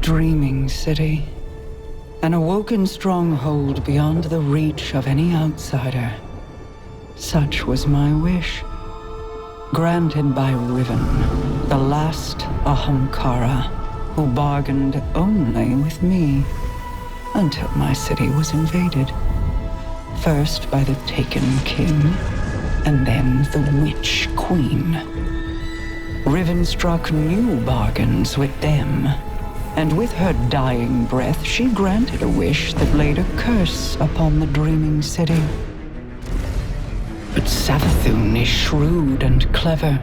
dreaming city. An awoken stronghold beyond the reach of any outsider. Such was my wish. Granted by Riven, the last Ahamkara, who bargained only with me, until my city was invaded. First by the Taken King, and then the Witch Queen. Riven struck new bargains with them, and with her dying breath she granted a wish that laid a curse upon the dreaming city. But Savathun is shrewd and clever.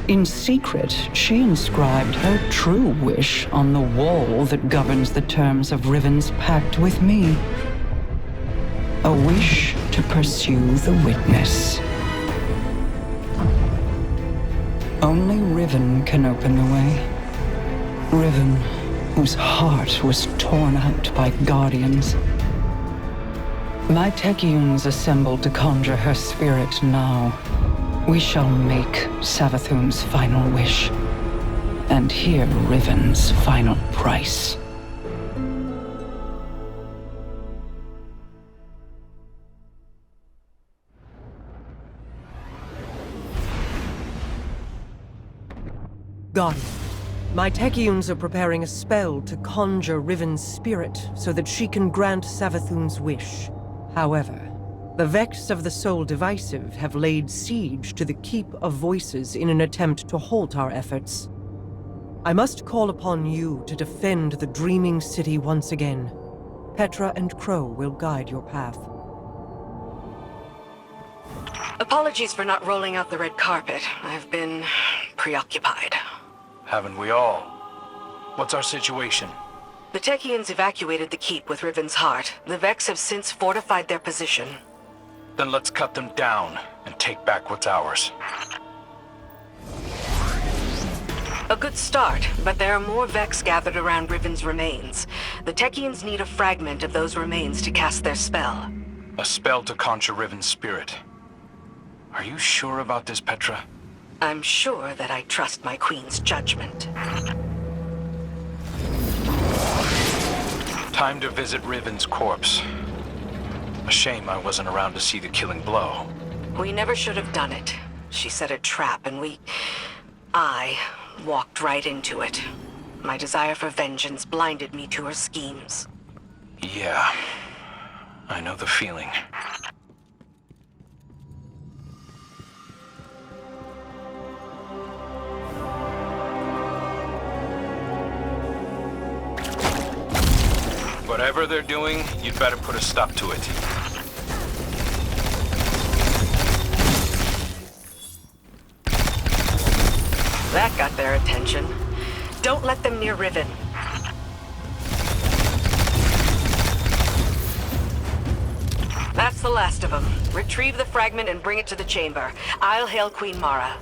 In secret, she inscribed her true wish on the wall that governs the terms of Riven's pact with me. A wish to pursue the witness. Only Riven can open the way. Riven, whose heart was torn out by guardians. My Techeuns assembled to conjure her spirit now. We shall make Savathun's final wish, and hear Riven's final price. Guardian, my Techeuns are preparing a spell to conjure Riven's spirit so that she can grant Savathun's wish. However, the Vex of the Soul Divisive have laid siege to the Keep of Voices in an attempt to halt our efforts. I must call upon you to defend the Dreaming City once again. Petra and Crow will guide your path. Apologies for not rolling out the red carpet. I've been preoccupied. Haven't we all? What's our situation? The Techeuns evacuated the keep with Riven's heart. The Vex have since fortified their position. Then let's cut them down and take back what's ours. A good start, but there are more Vex gathered around Riven's remains. The Techeuns need a fragment of those remains to cast their spell. A spell to conjure Riven's spirit. Are you sure about this, Petra? I'm sure that I trust my Queen's judgment. Time to visit Riven's corpse. A shame I wasn't around to see the killing blow. We never should have done it. She set a trap and I walked right into it. My desire for vengeance blinded me to her schemes. Yeah, I know the feeling. Whatever they're doing, you'd better put a stop to it. That got their attention. Don't let them near Riven. That's the last of them. Retrieve the fragment and bring it to the chamber. I'll hail Queen Mara.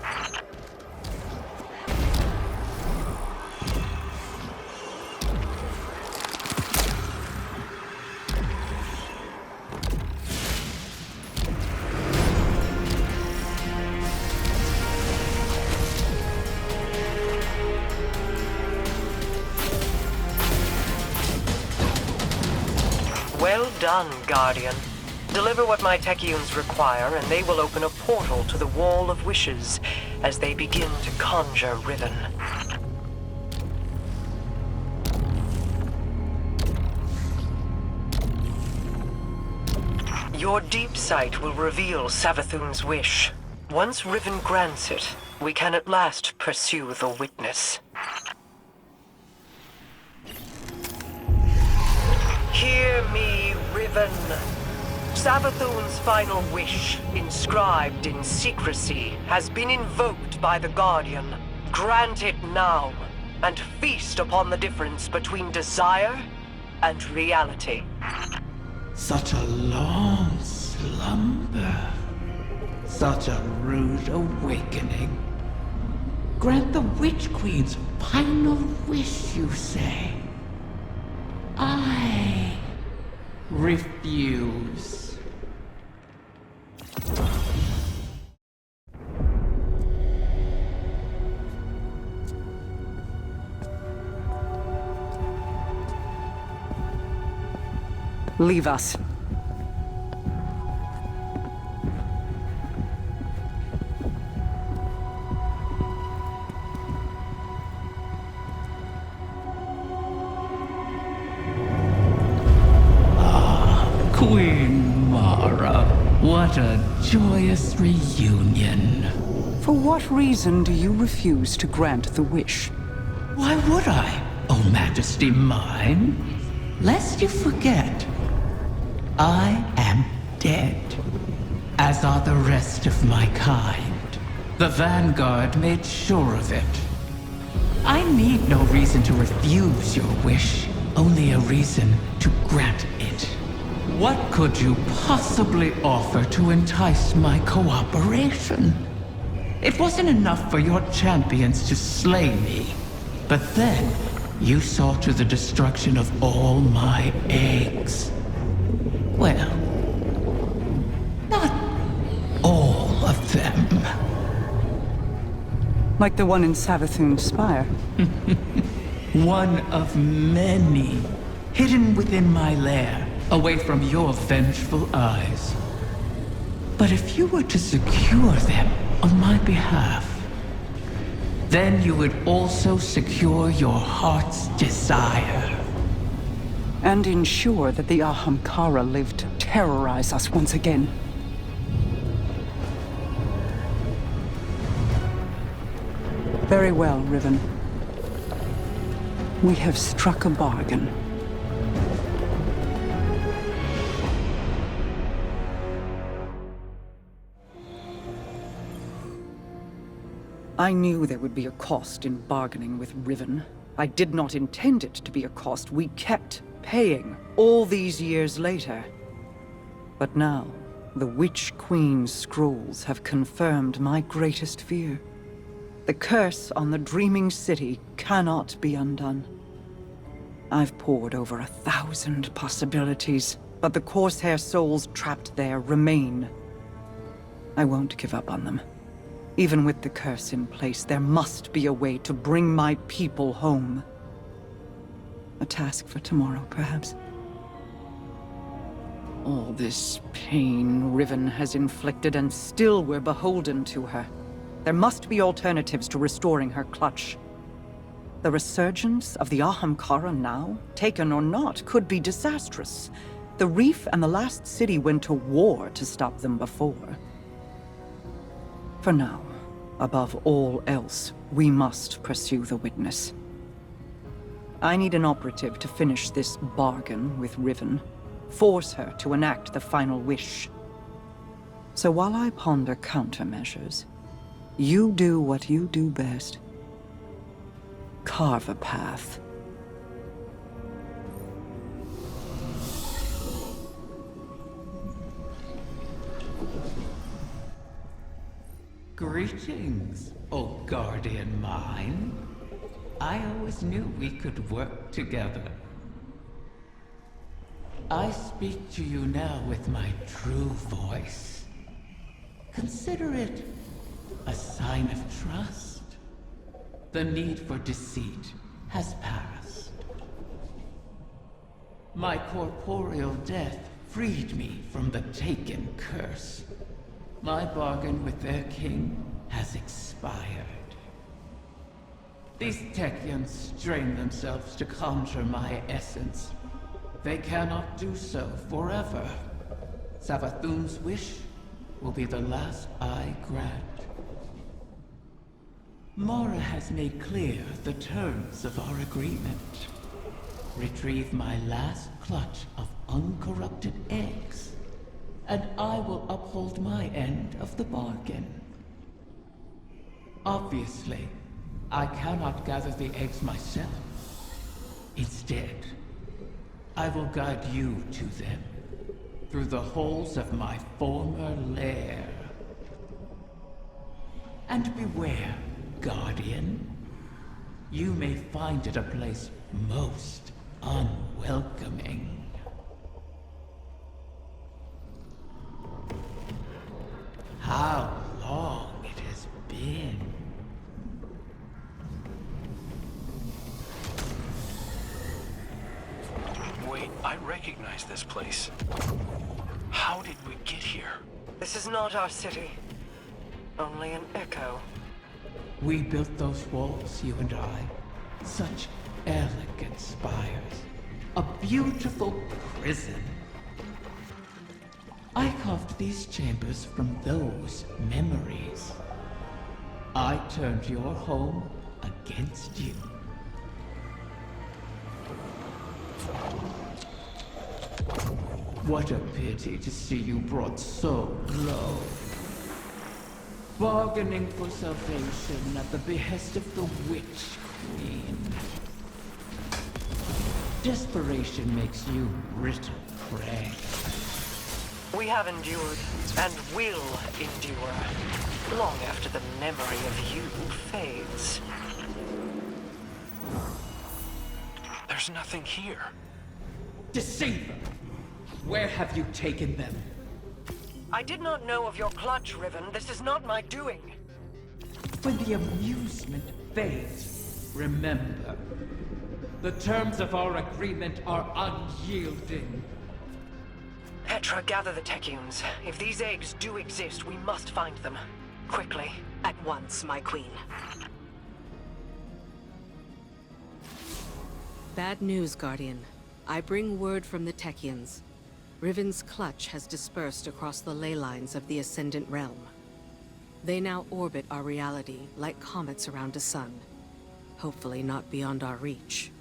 Well done, Guardian. Deliver what my Techeuns require, and they will open a portal to the Wall of Wishes as they begin to conjure Riven. Your deep sight will reveal Savathun's wish. Once Riven grants it, we can at last pursue the witness. Hear me, Riven. Savathun's final wish, inscribed in secrecy, has been invoked by the Guardian. Grant it now, and feast upon the difference between desire and reality. Such a long slumber. Such a rude awakening. Grant the Witch Queen's final wish, you say? I refuse. Leave us. Queen Mara, what a joyous reunion. For what reason do you refuse to grant the wish? Why would I, O Majesty mine? Lest you forget, I am dead, as are the rest of my kind. The Vanguard made sure of it. I need no reason to refuse your wish, only a reason to grant it. What could you possibly offer to entice my cooperation? It wasn't enough for your champions to slay me, but then you saw to the destruction of all my eggs. Well, not all of them. Like the one in Savathun's spire. One of many, hidden within my lair, away from your vengeful eyes. But if you were to secure them on my behalf, then you would also secure your heart's desire. And ensure that the Ahamkara live to terrorize us once again. Very well, Riven. We have struck a bargain. I knew there would be a cost in bargaining with Riven. I did not intend it to be a cost we kept paying all these years later. But now, the Witch Queen's scrolls have confirmed my greatest fear. The curse on the Dreaming City cannot be undone. I've pored over 1,000 possibilities, but the Corsair souls trapped there remain. I won't give up on them. Even with the curse in place, there must be a way to bring my people home. A task for tomorrow, perhaps. All this pain Riven has inflicted, and still we're beholden to her. There must be alternatives to restoring her clutch. The resurgence of the Ahamkara now, taken or not, could be disastrous. The Reef and the last city went to war to stop them before. For now, above all else, we must pursue the witness. I need an operative to finish this bargain with Riven. Force her to enact the final wish. So while I ponder countermeasures, you do what you do best. Carve a path. Greetings, O guardian mine. I always knew we could work together. I speak to you now with my true voice. Consider it a sign of trust. The need for deceit has passed. My corporeal death freed me from the Taken curse. My bargain with their king has expired. These Technians strain themselves to conjure my essence. They cannot do so forever. Savathun's wish will be the last I grant. Mara has made clear the terms of our agreement. Retrieve my last clutch of uncorrupted eggs, and I will uphold my end of the bargain. Obviously, I cannot gather the eggs myself. Instead, I will guide you to them through the holes of my former lair. And beware, Guardian. You may find it a place most unwelcoming. How long it has been. Wait, I recognize this place. How did we get here? This is not our city. Only an echo. We built those walls, you and I. Such elegant spires. A beautiful prison. I carved these chambers from those memories. I turned your home against you. What a pity to see you brought so low. Bargaining for salvation at the behest of the Witch Queen. Desperation makes you brittle prey. We have endured, and will endure, long after the memory of you fades. There's nothing here. Deceiver! Where have you taken them? I did not know of your clutch, Riven. This is not my doing. When the amusement fades, remember, the terms of our agreement are unyielding. Petra, gather the Techians. If these eggs do exist, we must find them. Quickly. At once, my queen. Bad news, Guardian. I bring word from the Techians. Riven's clutch has dispersed across the ley lines of the Ascendant Realm. They now orbit our reality like comets around a sun. Hopefully not beyond our reach.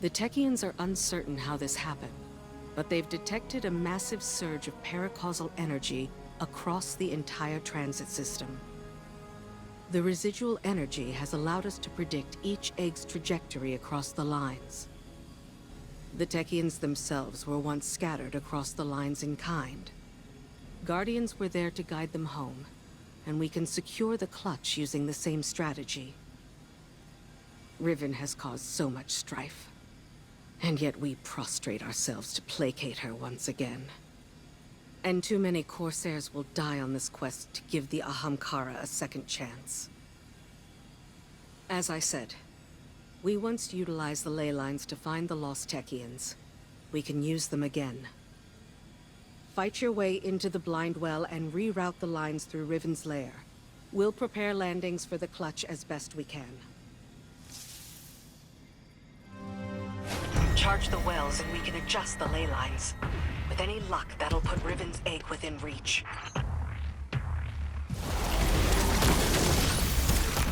The Techians are uncertain how this happened, but they've detected a massive surge of paracausal energy across the entire transit system. The residual energy has allowed us to predict each egg's trajectory across the lines. The Techians themselves were once scattered across the lines in kind. Guardians were there to guide them home, and we can secure the clutch using the same strategy. Riven has caused so much strife, and yet we prostrate ourselves to placate her once again. And too many Corsairs will die on this quest to give the Ahamkara a second chance. As I said, we once utilized the ley lines to find the lost Techians. We can use them again. Fight your way into the Blind Well and reroute the lines through Riven's lair. We'll prepare landings for the clutch as best we can. Charge the wells and we can adjust the ley lines. With any luck, that'll put Riven's egg within reach.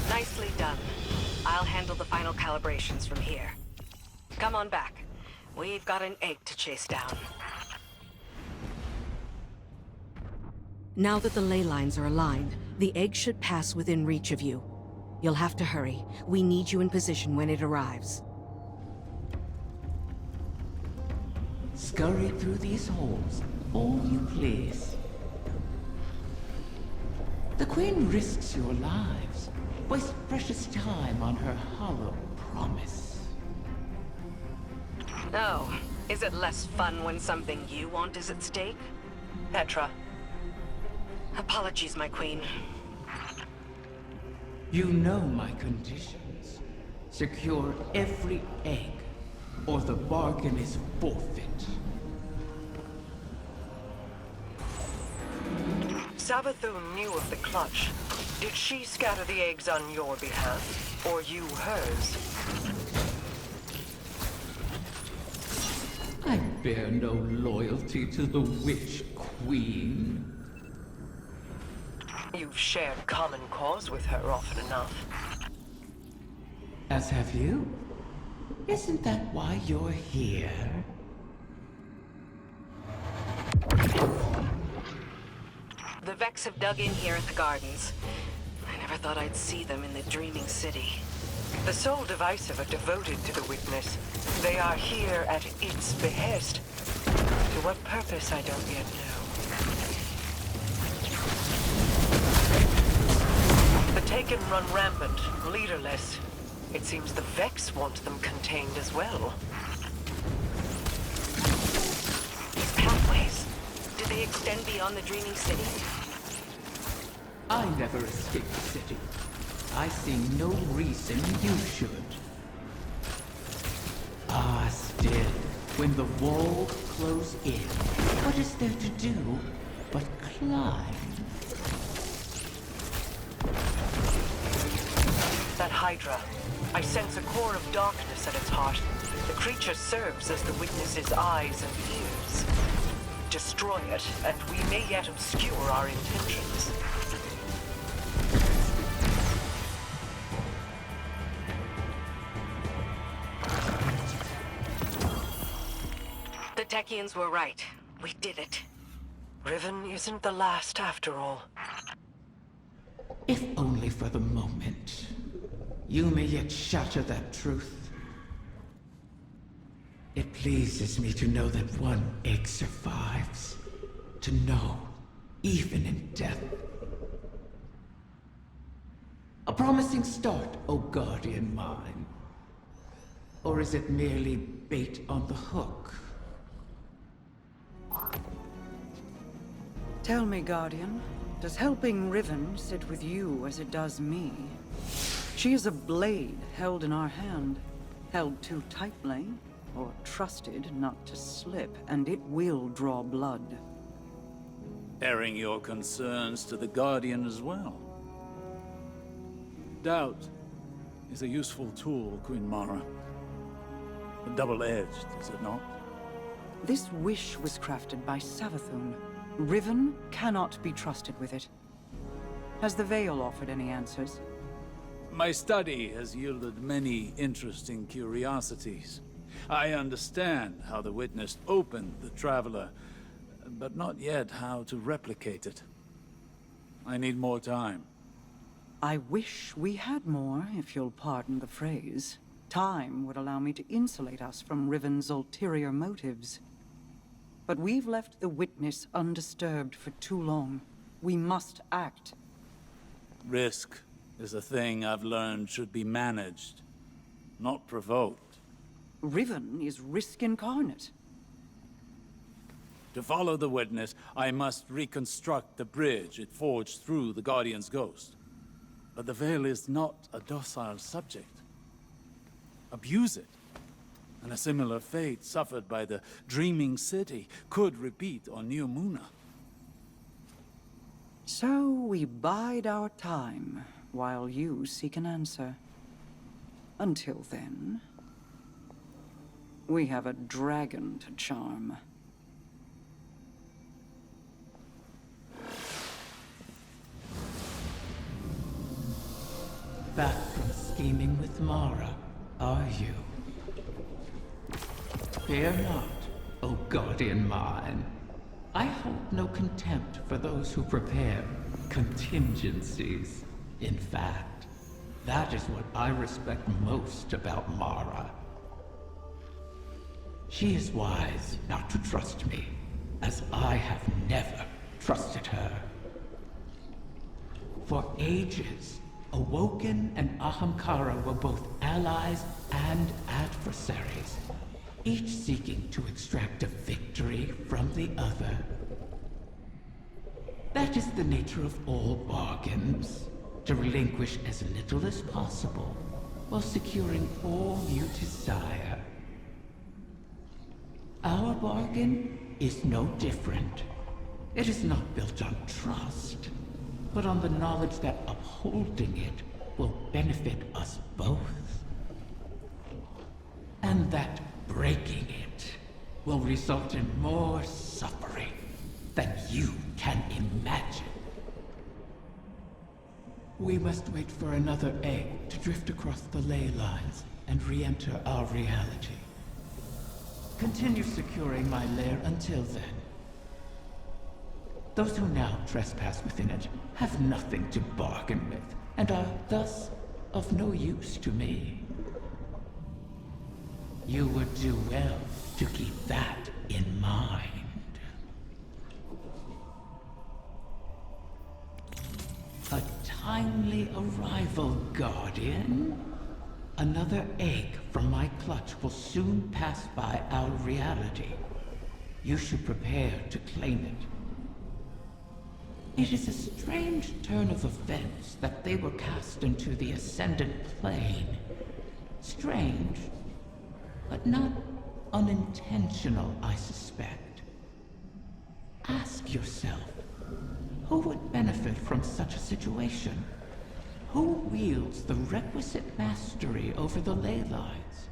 Nicely done. I'll handle the final calibrations from here. Come on back. We've got an egg to chase down. Now that the ley lines are aligned, the egg should pass within reach of you. You'll have to hurry. We need you in position when it arrives. Scurry through these halls, all you please. The Queen risks your lives. Waste precious time on her hollow promise. Oh, is it less fun when something you want is at stake? Petra. Apologies, my queen. You know my conditions. Secure every egg, or the bargain is forfeit. Savathun knew of the clutch. Did she scatter the eggs on your behalf, or you hers? I bear no loyalty to the Witch Queen. You've shared common cause with her often enough. As have you. Isn't that why you're here? The Vex have dug in here at the Gardens. I never thought I'd see them in the Dreaming City. The Soul Divisive are devoted to the Witness. They are here at its behest. To what purpose, I don't yet know. The Taken run rampant, leaderless. It seems the Vex want them contained as well. These pathways, do they extend beyond the Dreaming City? I never escaped the city. I see no reason you should. Ah, still, When the walls close in, what is there to do but climb? That Hydra. I sense a core of darkness at its heart. The creature serves as the witness's eyes and ears. Destroy it, and we may yet obscure our intentions. The Technians were right. We did it. Riven isn't the last after all. If only for the moment. You may yet shatter that truth. It pleases me to know that one egg survives. To know, even in death. A promising start, O guardian mine. Or is it merely bait on the hook? Tell me, Guardian, does helping Riven sit with you as it does me? She is a blade held in our hand, held too tightly, or trusted not to slip, and it will draw blood. Airing your concerns to the Guardian as well. Doubt is a useful tool, Queen Mara. Double-edged, is it not? This wish was crafted by Savathun. Riven cannot be trusted with it. Has the Veil offered any answers? My study has yielded many interesting curiosities. I understand how the Witness opened the Traveler, but not yet how to replicate it. I need more time. I wish we had more, if you'll pardon the phrase. Time would allow me to insulate us from Riven's ulterior motives. But we've left the Witness undisturbed for too long. We must act. Risk is a thing I've learned should be managed, not provoked. Riven is risk incarnate. To follow the Witness, I must reconstruct the bridge it forged through the Guardian's ghost. But the Veil is not a docile subject. Abuse it, and a similar fate suffered by the Dreaming City could repeat on New Muna. So we bide our time, while you seek an answer. Until then, we have a dragon to charm. Back from scheming with Mara, are you? Fear not, O guardian mine. I hold no contempt for those who prepare contingencies. In fact, that is what I respect most about Mara. She is wise not to trust me, as I have never trusted her. For ages, Awoken and Ahamkara were both allies and adversaries, each seeking to extract a victory from the other. That is the nature of all bargains, to relinquish as little as possible, while securing all you desire. Our bargain is no different. It is not built on trust, but on the knowledge that upholding it will benefit us both. And that breaking it will result in more suffering than you can imagine. We must wait for another egg to drift across the ley lines and re-enter our reality. Continue securing my lair until then. Those who now trespass within it have nothing to bargain with, and are thus of no use to me. You would do well to keep that in mind. A timely arrival, Guardian. Another egg from my clutch will soon pass by our reality. You should prepare to claim it. It is a strange turn of events that they were cast into the Ascendant Plane. Strange, but not Unintentional, I suspect. Ask yourself, who would benefit from such a situation? Who wields the requisite mastery over the ley lines?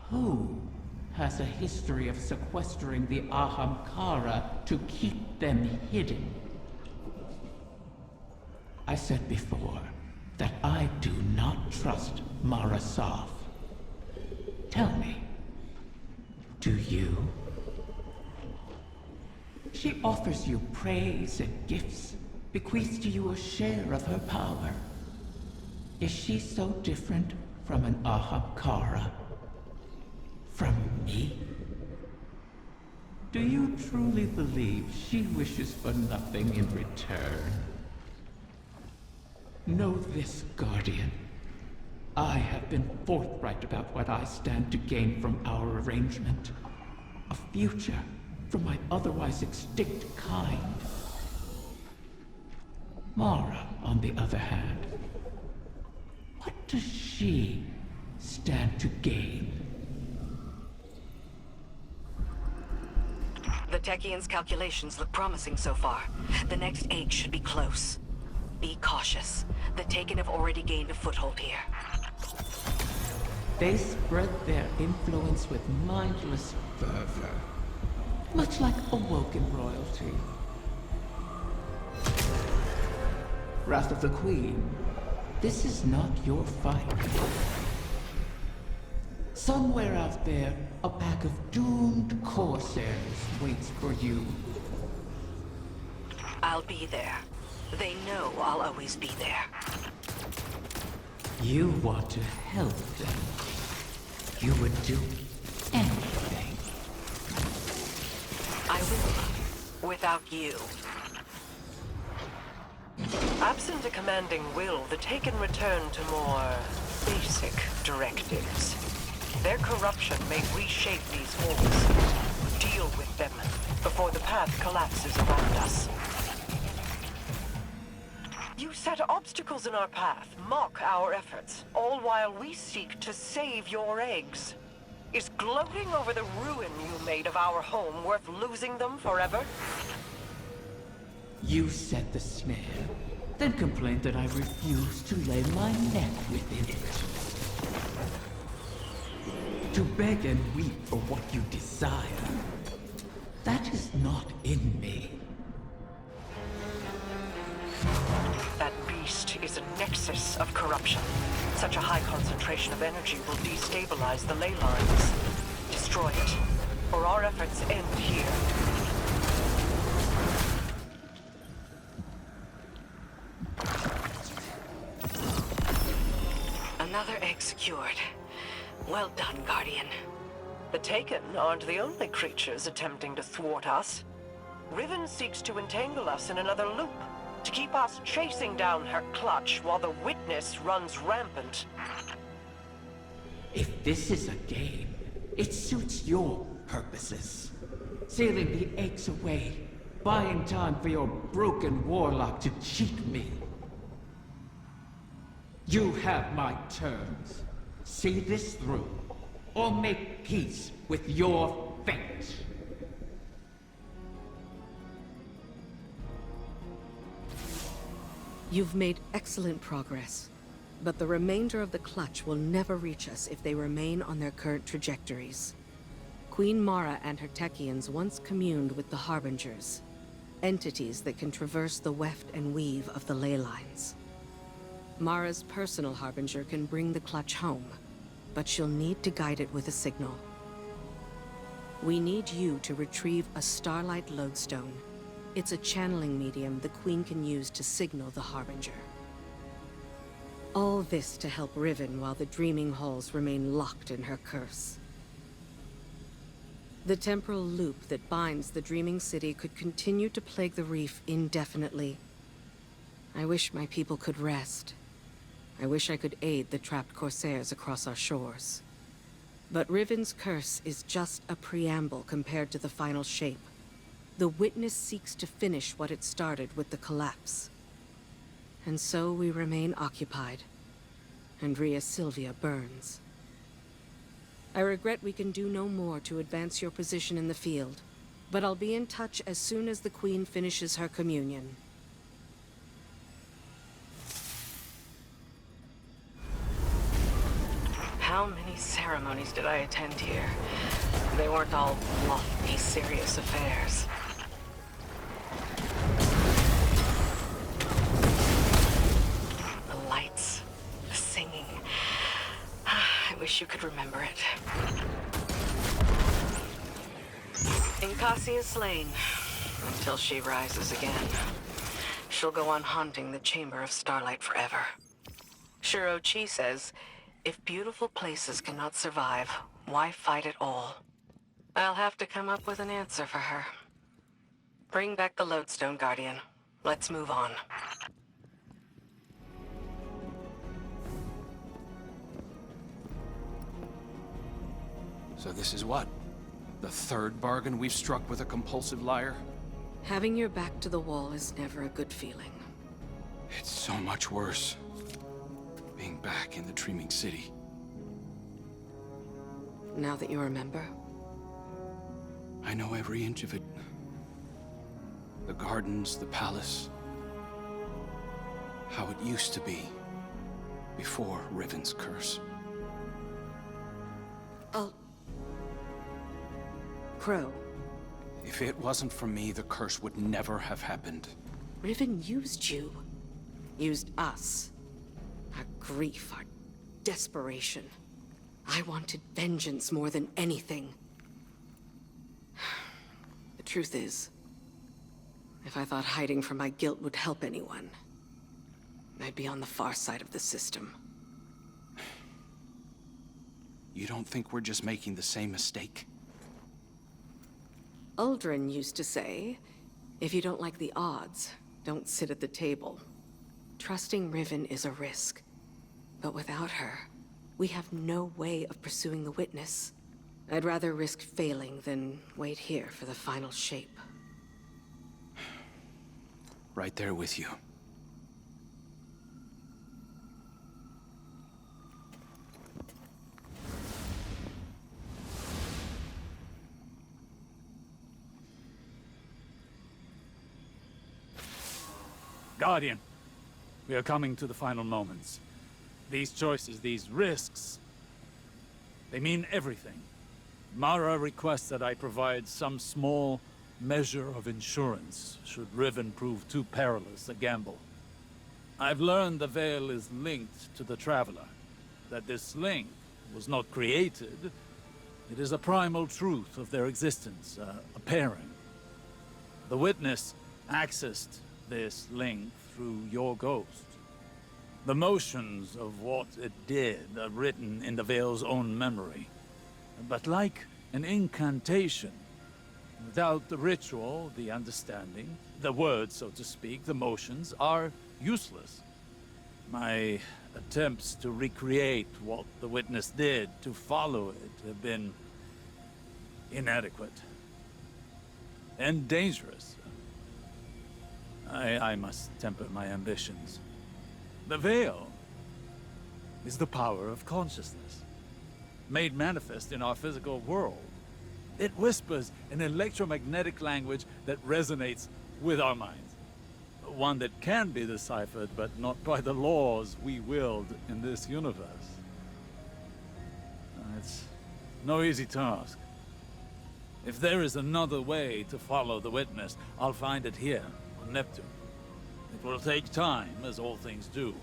Who has a history of sequestering the Ahamkara to keep them hidden? I said before that I do not trust Mara Sov. Tell me, do you? She offers you praise and gifts, bequeaths to you a share of her power. Is she so different from an Ahamkara? From me? Do you truly believe she wishes for nothing in return? Know this, Guardian. I have been forthright about what I stand to gain from our arrangement. A future for my otherwise extinct kind. Mara, on the other hand, what does she stand to gain? The Techians' calculations look promising so far. The next egg should be close. Be cautious. The Taken have already gained a foothold here. They spread their influence with mindless fervor, much like awoken royalty. Wrath of the Queen, this is not your fight. Somewhere out there, a pack of doomed Corsairs waits for you. I'll be there. They know I'll always be there. You want to help them. You would do anything. I will. Without you. Absent a commanding will, the Taken return to more basic directives. Their corruption may reshape these halls. Deal with them before the path collapses around us. You set obstacles in our path, mock our efforts, all while we seek to save your eggs. Is gloating over the ruin you made of our home worth losing them forever? You set the snare, then complained that I refused to lay my neck within it. To beg and weep for what you desire, that is not in me. That beast is a nexus of corruption. Such a high concentration of energy will destabilize the ley lines. Destroy it, or our efforts end here. Another egg secured. Well done, Guardian. The Taken aren't the only creatures attempting to thwart us. Riven seeks to entangle us in another loop, to keep us chasing down her clutch while the Witness runs rampant. If this is a game, it suits your purposes. Sealing the eggs away, buying time for your broken warlock to cheat me. You have my terms. See this through, or make peace with your fate. You've made excellent progress, but the remainder of the clutch will never reach us if they remain on their current trajectories. Queen Mara and her Techians once communed with the Harbingers, entities that can traverse the weft and weave of the ley lines. Mara's personal Harbinger can bring the clutch home, but she'll need to guide it with a signal. We need you to retrieve a Starlight Loadstone. It's a channeling medium the Queen can use to signal the Harbinger. All this to help Riven while the Dreaming Halls remain locked in her curse. The temporal loop that binds the Dreaming City could continue to plague the reef indefinitely. I wish my people could rest. I wish I could aid the trapped Corsairs across our shores. But Riven's curse is just a preamble compared to the final shape. The Witness seeks to finish what it started with the collapse. And so we remain occupied. And Rhea Sylvia burns. I regret we can do no more to advance your position in the field, but I'll be in touch as soon as the Queen finishes her communion. How many ceremonies did I attend here? They weren't all lofty, serious affairs. The lights, the singing. I wish you could remember it. Synchysis is slain, until she rises again. She'll go on haunting the Chamber of Starlight forever. Shuro-Chi says, if beautiful places cannot survive, why fight at all? I'll have to come up with an answer for her. Bring back the Loadstone, Guardian. Let's move on. So this is what? The third bargain we've struck with a compulsive liar? Having your back to the wall is never a good feeling. It's so much worse. Being back in the Dreaming City. Now that you remember? I know every inch of it. The gardens, the palace. How it used to be. Before Riven's curse. Crow. If it wasn't for me, the curse would never have happened. Riven used you. Used us. Our grief, our desperation. I wanted vengeance more than anything. The truth is, if I thought hiding from my guilt would help anyone, I'd be on the far side of the system. You don't think we're just making the same mistake? Uldren used to say, if you don't like the odds, don't sit at the table. Trusting Riven is a risk. But without her, we have no way of pursuing the witness. I'd rather risk failing than wait here for the final shape. Right there with you. Guardian, we are coming to the final moments. These choices, these risks, they mean everything. Mara requests that I provide some small measure of insurance should Riven prove too perilous a gamble. I've learned the Veil is linked to the Traveler, that this link was not created. It is a primal truth of their existence, a pairing. The Witness accessed this link through your ghost. The motions of what it did are written in the Veil's own memory. But like an incantation, without the ritual, the understanding, the words, so to speak, the motions, are useless. My attempts to recreate what the Witness did, to follow it, have been inadequate. And dangerous. I must temper my ambitions. The Veil is the power of consciousness, made manifest in our physical world. It whispers an electromagnetic language that resonates with our minds. One that can be deciphered, but not by the laws we wield in this universe. It's no easy task. If there is another way to follow the Witness, I'll find it here on Neptune. It will take time, as all things do.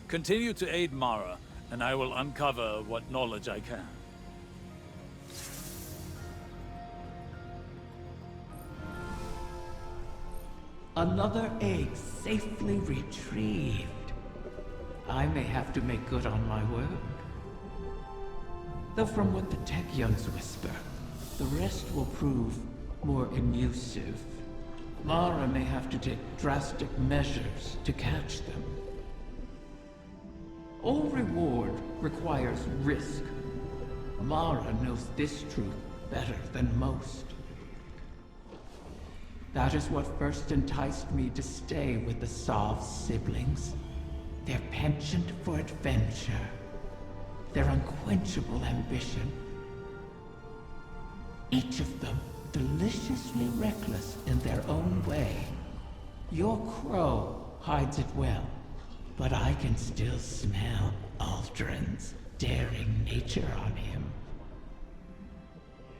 Continue to aid Mara, and I will uncover what knowledge I can. Another egg safely retrieved. I may have to make good on my word. Though from what the Techyons whisper, the rest will prove more elusive. Mara may have to take drastic measures to catch them. All reward requires risk. Mara knows this truth better than most. That is what first enticed me to stay with the Sov siblings. Their penchant for adventure. their unquenchable ambition. Each of them deliciously reckless in their own way. Your crow hides it well, but I can still smell Aldrin's daring nature on him.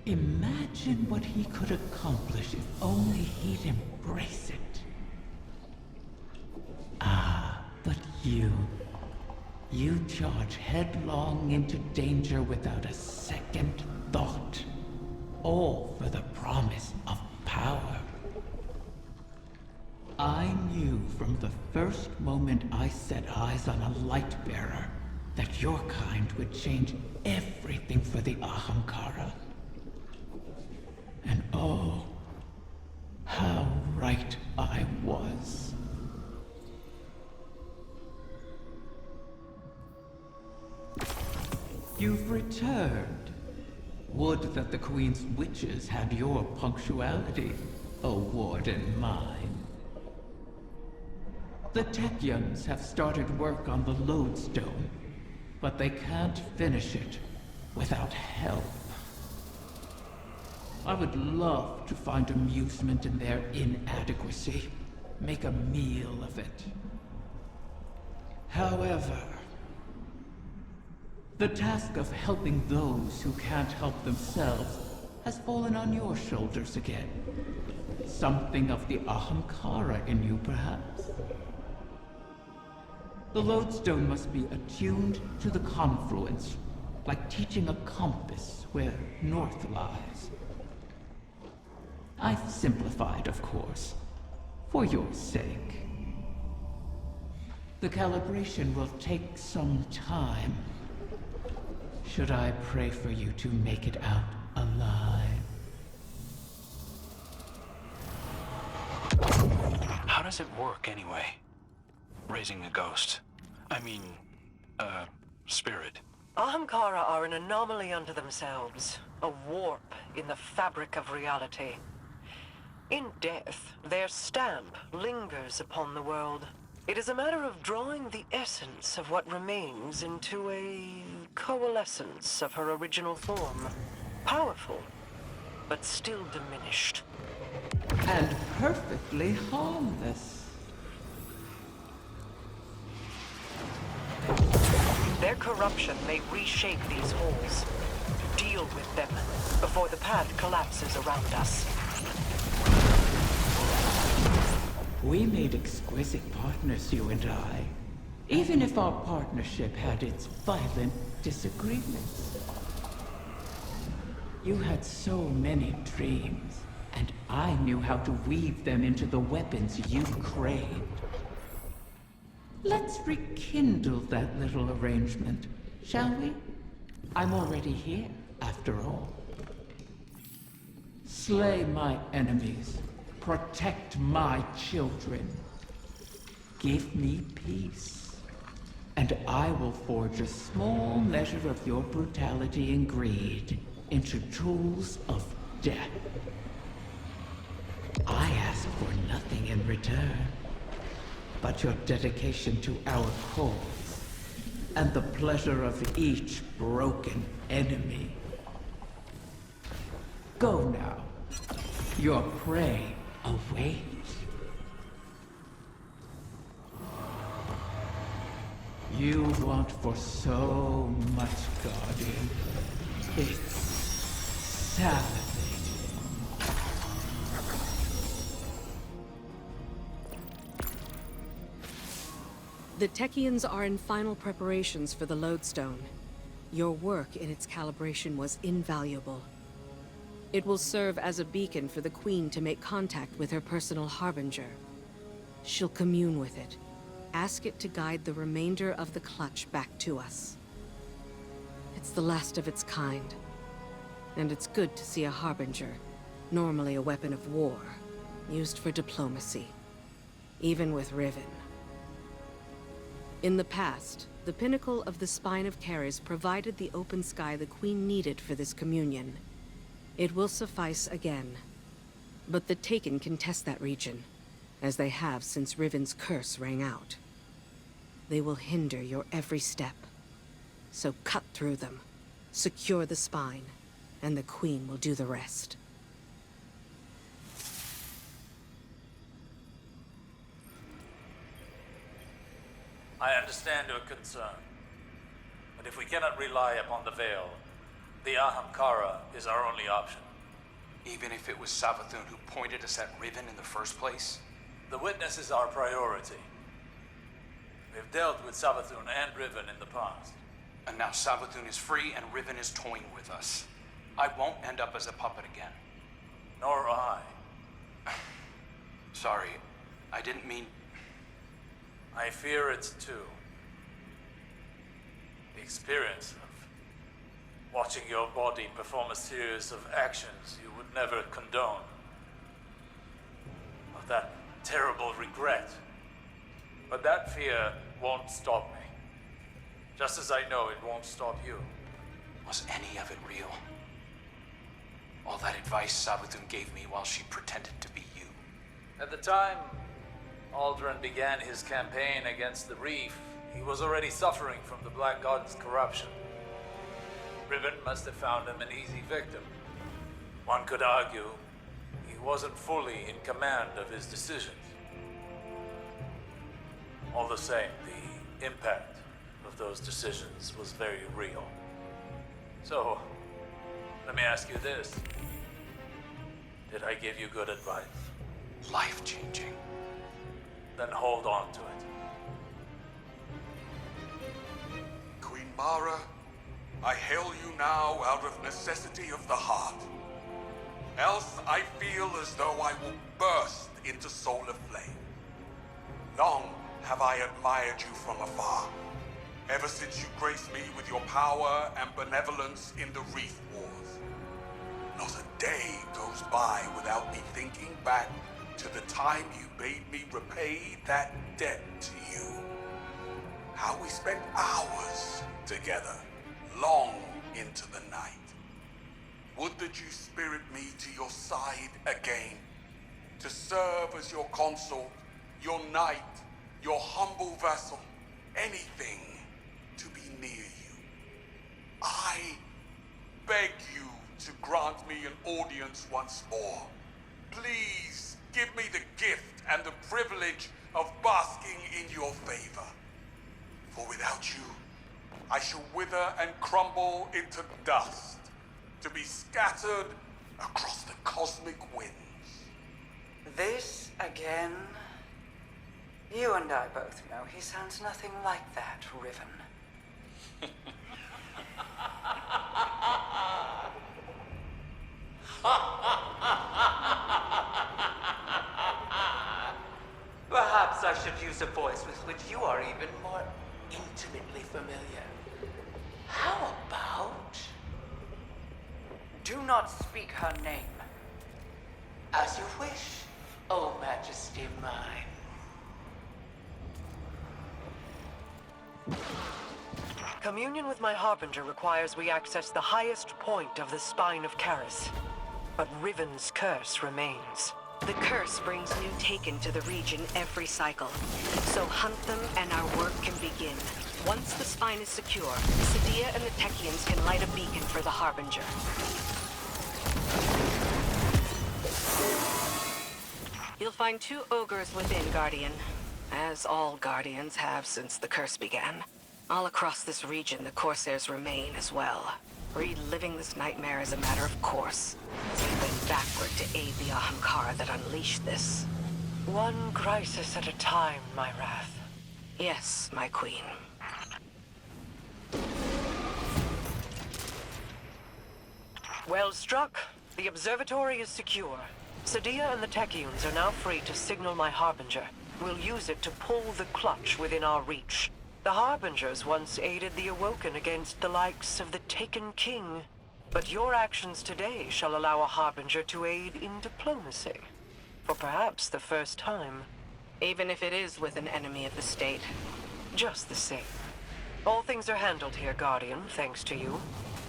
Imagine what he could accomplish if only he'd embrace it. Ah, but you charge headlong into danger without a second thought. All for the promise of power. I knew from the first moment I set eyes on a light bearer that your kind would change everything for the Ahamkara. And oh, how right I was. You've returned. Would that the Queen's witches had your punctuality, O warden mine. The Techyans have started work on the Loadstone, but they can't finish it without help. I would love to find amusement in their inadequacy, make a meal of it. However, the task of helping those who can't help themselves has fallen on your shoulders again. Something of the Ahamkara in you, perhaps? The Loadstone must be attuned to the confluence, like teaching a compass where north lies. I've simplified, of course, for your sake. The calibration will take some time. Should I pray for you to make it out alive? How does it work, anyway? Raising a ghost. I mean, spirit. Ahamkara are an anomaly unto themselves, a warp in the fabric of reality. In death, their stamp lingers upon the world. It is a matter of drawing the essence of what remains into a coalescence of her original form. Powerful, but still diminished. And perfectly harmless. Their corruption may reshape these holes. Deal with them before the path collapses around us. We made exquisite partners, you and I. Even if our partnership had its violent disagreements. You had so many dreams, and I knew how to weave them into the weapons you craved. Let's rekindle that little arrangement, shall we? I'm already here, after all. Slay my enemies. Protect my children. Give me peace, and I will forge a small measure of your brutality and greed into tools of death. I ask for nothing in return, but your dedication to our cause, and the pleasure of each broken enemy. Go now. Your prey awaits. You want for so much, Guardian. It's salivating. The Techyans are in final preparations for the Loadstone. Your work in its calibration was invaluable. It will serve as a beacon for the Queen to make contact with her personal harbinger. She'll commune with it. Ask it to guide the remainder of the clutch back to us. It's the last of its kind. And it's good to see a harbinger, normally a weapon of war, used for diplomacy. Even with Riven. In the past, the pinnacle of the Spine of Keres provided the open sky the Queen needed for this communion. It will suffice again. But the Taken can test that region, as they have since Riven's curse rang out. They will hinder your every step. So cut through them, secure the spine, and the Queen will do the rest. I understand your concern. But if we cannot rely upon the Veil, the Ahamkara is our only option. Even if it was Savathun who pointed us at Riven in the first place? The witness is our priority. We've dealt with Savathun and Riven in the past. And now Savathun is free and Riven is toying with us. I won't end up as a puppet again. Nor I. Sorry, I didn't mean... I fear it too. The experience of watching your body perform a series of actions you would never condone. Of that terrible regret. But that fear won't stop me. Just as I know it won't stop you. Was any of it real? All that advice Savathun gave me while she pretended to be you. At the time Aldrin began his campaign against the Reef, he was already suffering from the Black God's corruption. Riven must have found him an easy victim. One could argue he wasn't fully in command of his decisions. All the same, the impact of those decisions was very real. So, let me ask you this. Did I give you good advice? Life-changing. Then hold on to it. Queen Mara, I hail you now out of necessity of the heart. Else I feel as though I will burst into solar flame. Long have I admired you from afar, ever since you graced me with your power and benevolence in the Reef Wars. Not a day goes by without me thinking back to the time you bade me repay that debt to you. How we spent hours together, long into the night. Would that you spirit me to your side again, to serve as your consort, your knight, your humble vassal, anything to be near you. I beg you to grant me an audience once more. Please give me the gift and the privilege of basking in your favor. For without you, I shall wither and crumble into dust, to be scattered across the cosmic winds. This again? You and I both know he sounds nothing like that, Riven. Perhaps I should use a voice with which you are even more intimately familiar. How about... Do not speak her name. As you wish, O Majesty mine. Communion with my Harbinger requires we access the highest point of the spine of Karis. But Riven's curse remains. The curse brings new Taken to the region every cycle. So hunt them and our work can begin. Once the spine is secure, Sadia and the Techians can light a beacon for the Harbinger. You'll find 2 ogres within, Guardian. As all Guardians have since the curse began. All across this region, the Corsairs remain as well. Reliving this nightmare is a matter of course. So we went backward to aid the Ahamkara that unleashed this. One crisis at a time, my wrath. Yes, my queen. Well struck. The observatory is secure. Sadia and the Techians are now free to signal my Harbinger. We'll use it to pull the clutch within our reach. The Harbingers once aided the Awoken against the likes of the Taken King. But your actions today shall allow a Harbinger to aid in diplomacy. For perhaps the first time. Even if it is with an enemy of the state. Just the same. All things are handled here, Guardian, thanks to you.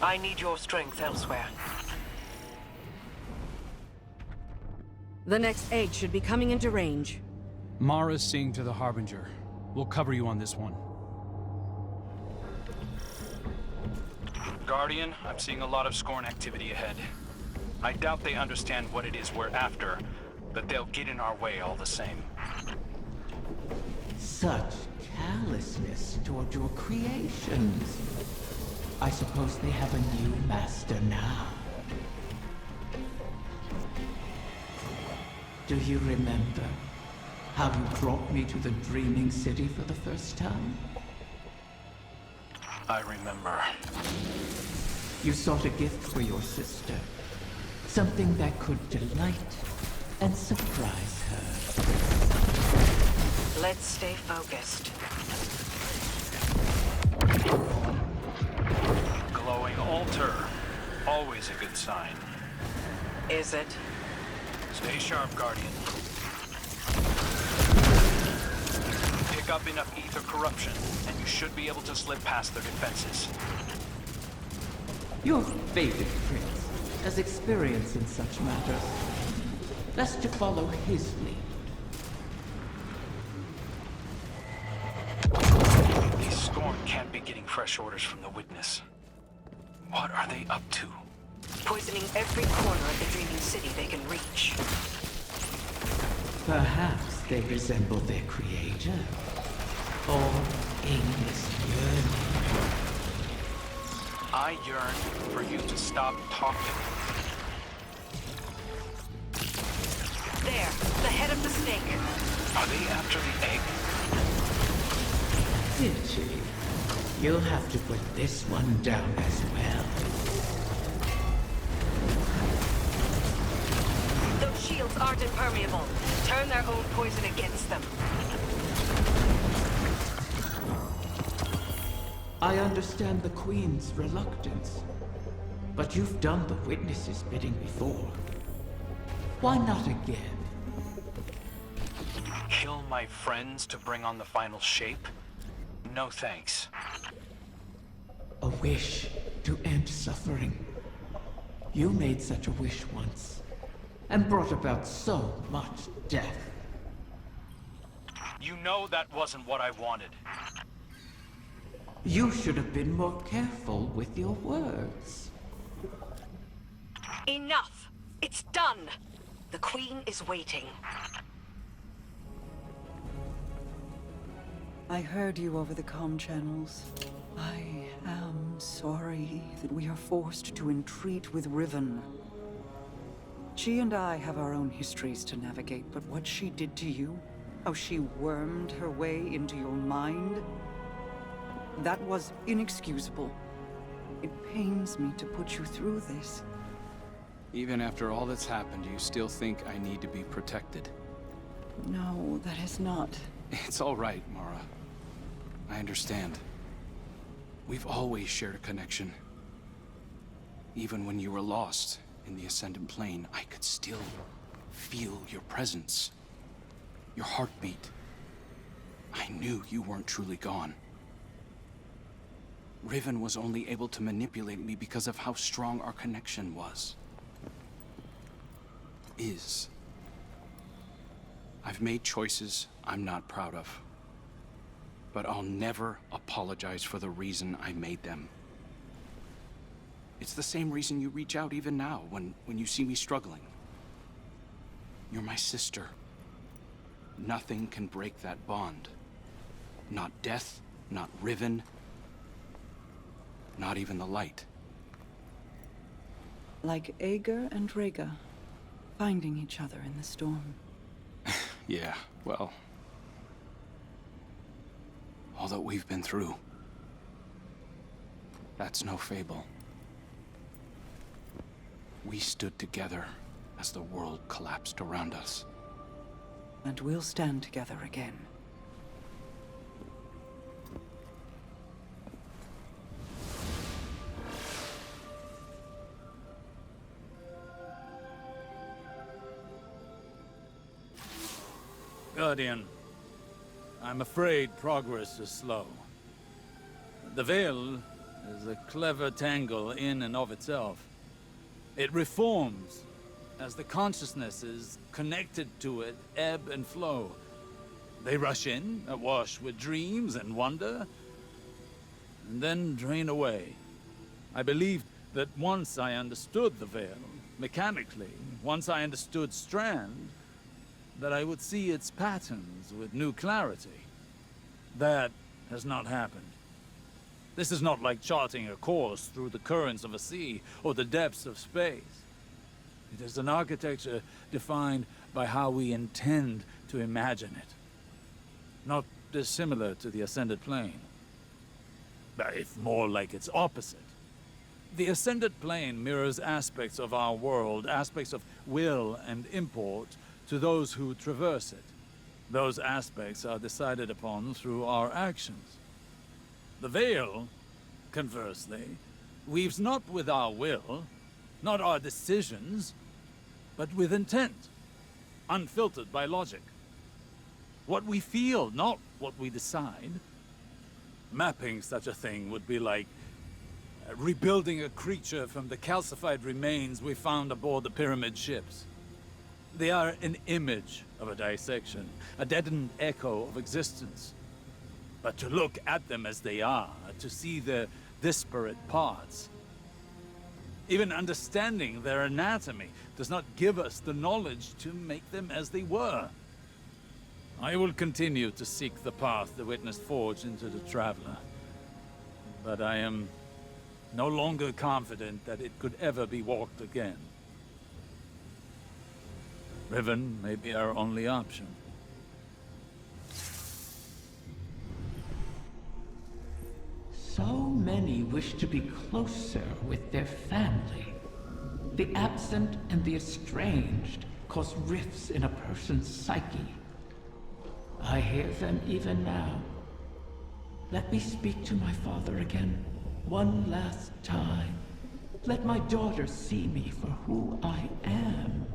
I need your strength elsewhere. The next egg should be coming into range. Mara's seeing to the Harbinger. We'll cover you on this one. Guardian, I'm seeing a lot of Scorn activity ahead. I doubt they understand what it is we're after, but they'll get in our way all the same. Such callousness toward your creations. I suppose they have a new master now. Do you remember how you brought me to the Dreaming City for the first time? I remember. You sought a gift for your sister. Something that could delight and surprise her. Let's stay focused. Glowing altar. Always a good sign. Is it? Stay sharp, Guardian. Pick up enough ether corruption, and you should be able to slip past their defenses. Your fated prince has experience in such matters. Best to follow his lead. These Scorn can't be getting fresh orders from the Witness. What are they up to? Poisoning every corner of the Dreaming City they can reach. Perhaps they resemble their creator. Or aimless yearning. I yearn for you to stop talking. There, the head of the snake. Are they after the egg? Pity. You'll have to put this one down as well. Those shields aren't impermeable. Turn their own poison against them. I understand the Queen's reluctance, but you've done the Witness's bidding before. Why not again? Kill my friends to bring on the final shape? No thanks. A wish to end suffering. You made such a wish once, and brought about so much death. You know that wasn't what I wanted. You should have been more careful with your words. Enough! It's done! The Queen is waiting. I heard you over the comm channels. I am sorry that we are forced to entreat with Riven. She and I have our own histories to navigate, but what she did to you, how she wormed her way into your mind, that was inexcusable. It pains me to put you through this. Even after all that's happened, you still think I need to be protected? No, that is not. It's all right, Mara. I understand. We've always shared a connection. Even when you were lost in the Ascendant Plane, I could still feel your presence. Your heartbeat. I knew you weren't truly gone. Riven was only able to manipulate me because of how strong our connection was. Is. I've made choices I'm not proud of. But I'll never apologize for the reason I made them. It's the same reason you reach out even now, when you see me struggling. You're my sister. Nothing can break that bond. Not death, not Riven, not even the light. Like Ager and Rhaegar, finding each other in the storm. Yeah, well... all that we've been through. That's no fable. We stood together as the world collapsed around us. And we'll stand together again. Guardian, I'm afraid progress is slow. The Veil is a clever tangle in and of itself. It reforms as the consciousnesses connected to it ebb and flow. They rush in, awash with dreams and wonder, and then drain away, I believed that once I understood the Veil, mechanically, once I understood Strand, that I would see its patterns with new clarity. That has not happened. This is not like charting a course through the currents of a sea or the depths of space. It is an architecture defined by how we intend to imagine it. Not dissimilar to the Ascended Plane, but if more like its opposite. The Ascended Plane mirrors aspects of our world, aspects of will and import, to those who traverse it. Those aspects are decided upon through our actions. The Veil, conversely, weaves not with our will, not our decisions, but with intent, unfiltered by logic. What we feel, not what we decide. Mapping such a thing would be like rebuilding a creature from the calcified remains we found aboard the pyramid ships. They are an image of a dissection, a deadened echo of existence. But to look at them as they are, to see their disparate parts, even understanding their anatomy, does not give us the knowledge to make them as they were. I will continue to seek the path the Witness forged into the Traveler, but I am no longer confident that it could ever be walked again. Riven may be our only option. So many wish to be closer with their family. The absent and the estranged cause rifts in a person's psyche. I hear them even now. Let me speak to my father again, one last time. Let my daughter see me for who I am.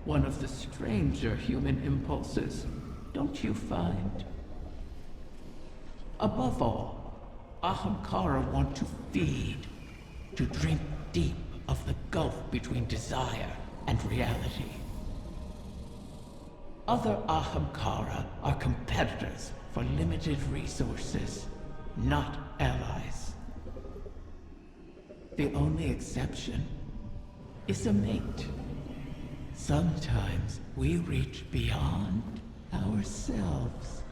One of the stranger human impulses, don't you find? Above all, Ahamkara want to feed, to drink deep of the gulf between desire and reality. Other Ahamkara are competitors for limited resources, not allies. The only exception is a mate. Sometimes we reach beyond ourselves.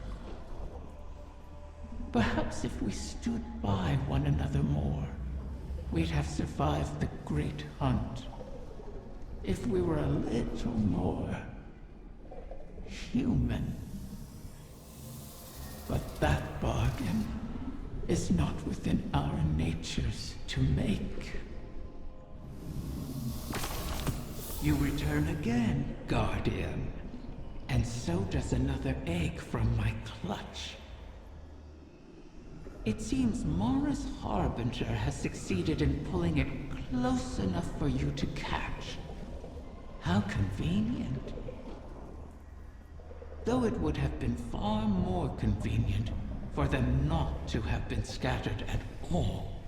Perhaps if we stood by one another more, we'd have survived the great hunt. If we were a little more human. But that bargain is not within our natures to make. You return again, Guardian. And so does another egg from my clutch. It seems Mara's Harbinger has succeeded in pulling it close enough for you to catch. How convenient. Though it would have been far more convenient for them not to have been scattered at all.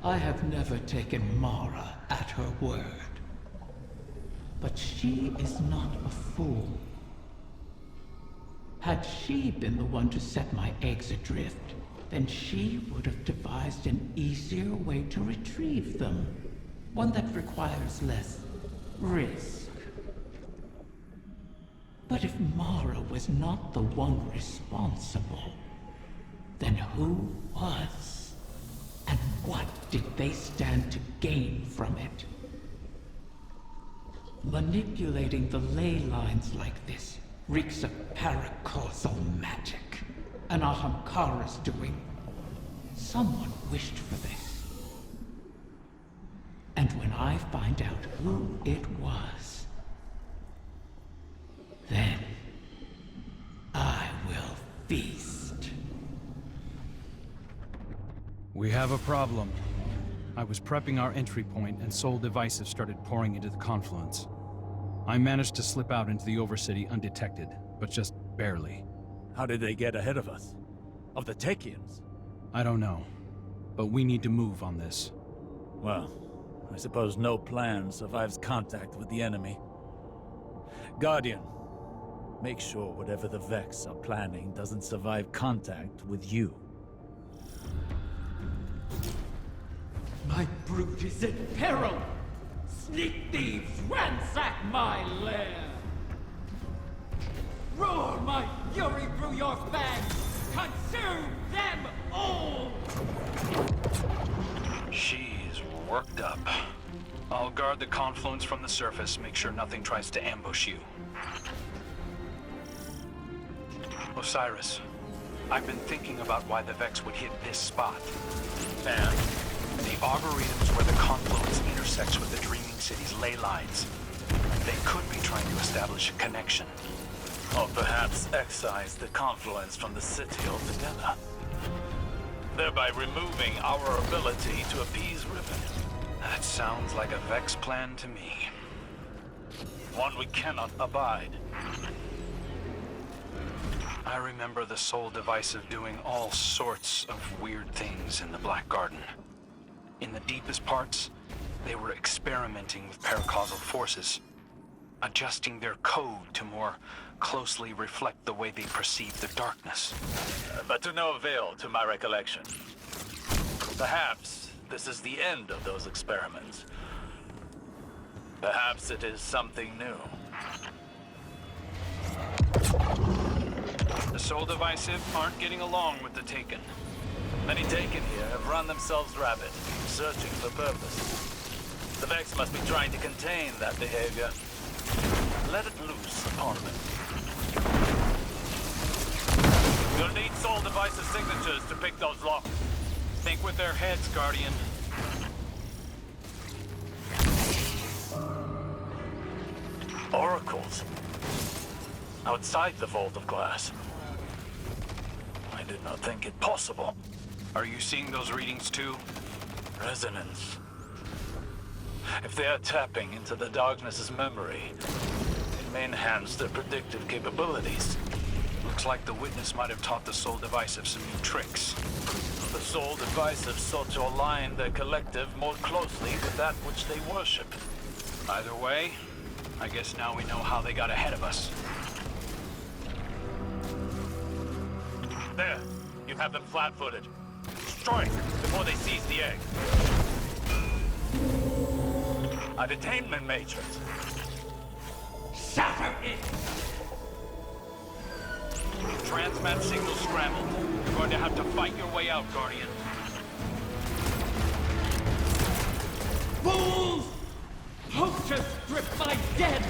I have never taken Mara at her word. But she is not a fool. Had she been the one to set my eggs adrift, then she would have devised an easier way to retrieve them. One that requires less risk. But if Mara was not the one responsible, then who was? And what did they stand to gain from it? Manipulating the ley lines like this reeks of paracausal magic. An Ahamkara's doing. Someone wished for this. And when I find out who it was, then I will feast. We have a problem. I was prepping our entry point and Sol devices started pouring into the confluence. I managed to slip out into the Overcity undetected, but just barely. How did they get ahead of us? Of the Techians? I don't know, but we need to move on this. Well, I suppose no plan survives contact with the enemy. Guardian, make sure whatever the Vex are planning doesn't survive contact with you. brood is in peril! Sneak thieves ransack my lair! Roar my fury through your fangs! Consume them all! She's worked up. I'll guard the confluence from the surface, make sure nothing tries to ambush you. Osiris, I've been thinking about why the Vex would hit this spot. And the Arboretum's where the confluence intersects with the Dreaming City's ley lines. They could be trying to establish a connection. Or perhaps excise the confluence from the city altogether, thereby removing our ability to appease Riven. That sounds like a Vex plan to me. One we cannot abide. I remember the Soul Divisive doing all sorts of weird things in the Black Garden. In the deepest parts, they were experimenting with paracausal forces, adjusting their code to more closely reflect the way they perceive the darkness. But to no avail to my recollection. Perhaps this is the end of those experiments. Perhaps it is something new. The Soul Divisive aren't getting along with the Taken. Many Taken here have run themselves rabbit, searching for purpose. The Vex must be trying to contain that behavior. Let it loose upon them. You'll need Soul Divisive signatures to pick those locks. Think with their heads, Guardian. Oracles. Outside the Vault of Glass. I did not think it possible. Are you seeing those readings too? Resonance. If they are tapping into the darkness's memory, it may enhance their predictive capabilities. Looks like the Witness might have taught the Soul Divisive some new tricks. The Soul Divisive sought to align their collective more closely with that which they worship. Either way, I guess now we know how they got ahead of us. There! You have them flat-footed. Strike before they seize the egg. A detainment matrix. Shatter it! Transmat signal scrambled. You're going to have to fight your way out, Guardian. Fools! Poachers strip my dead!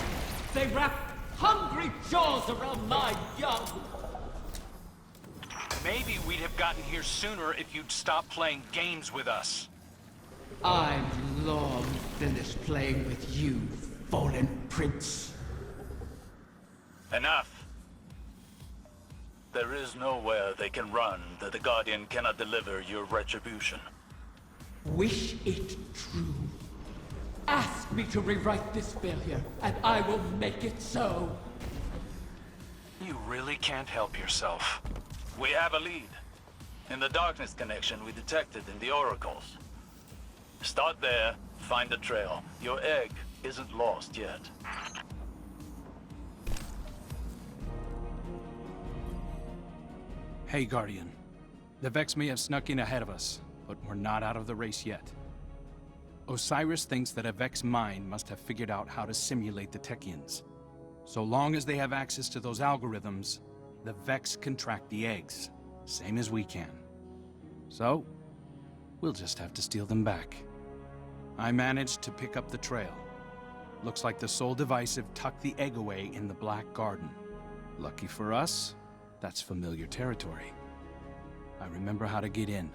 They wrap hungry jaws around my young! Maybe we'd have gotten here sooner if you'd stop playing games with us. I'm long finished playing with you, fallen prince. Enough. There is nowhere they can run that the Guardian cannot deliver your retribution. Wish it true. Ask me to rewrite this failure, and I will make it so. You really can't help yourself. We have a lead. In the darkness connection we detected in the oracles. Start there, find the trail. Your egg isn't lost yet. Hey, Guardian. The Vex may have snuck in ahead of us, but we're not out of the race yet. Osiris thinks that a Vex mind must have figured out how to simulate the Techians. So long as they have access to those algorithms, the Vex can track the eggs, same as we can. So, we'll just have to steal them back. I managed to pick up the trail. Looks like the Soul Divisive tucked the egg away in the Black Garden. Lucky for us, that's familiar territory. I remember how to get in.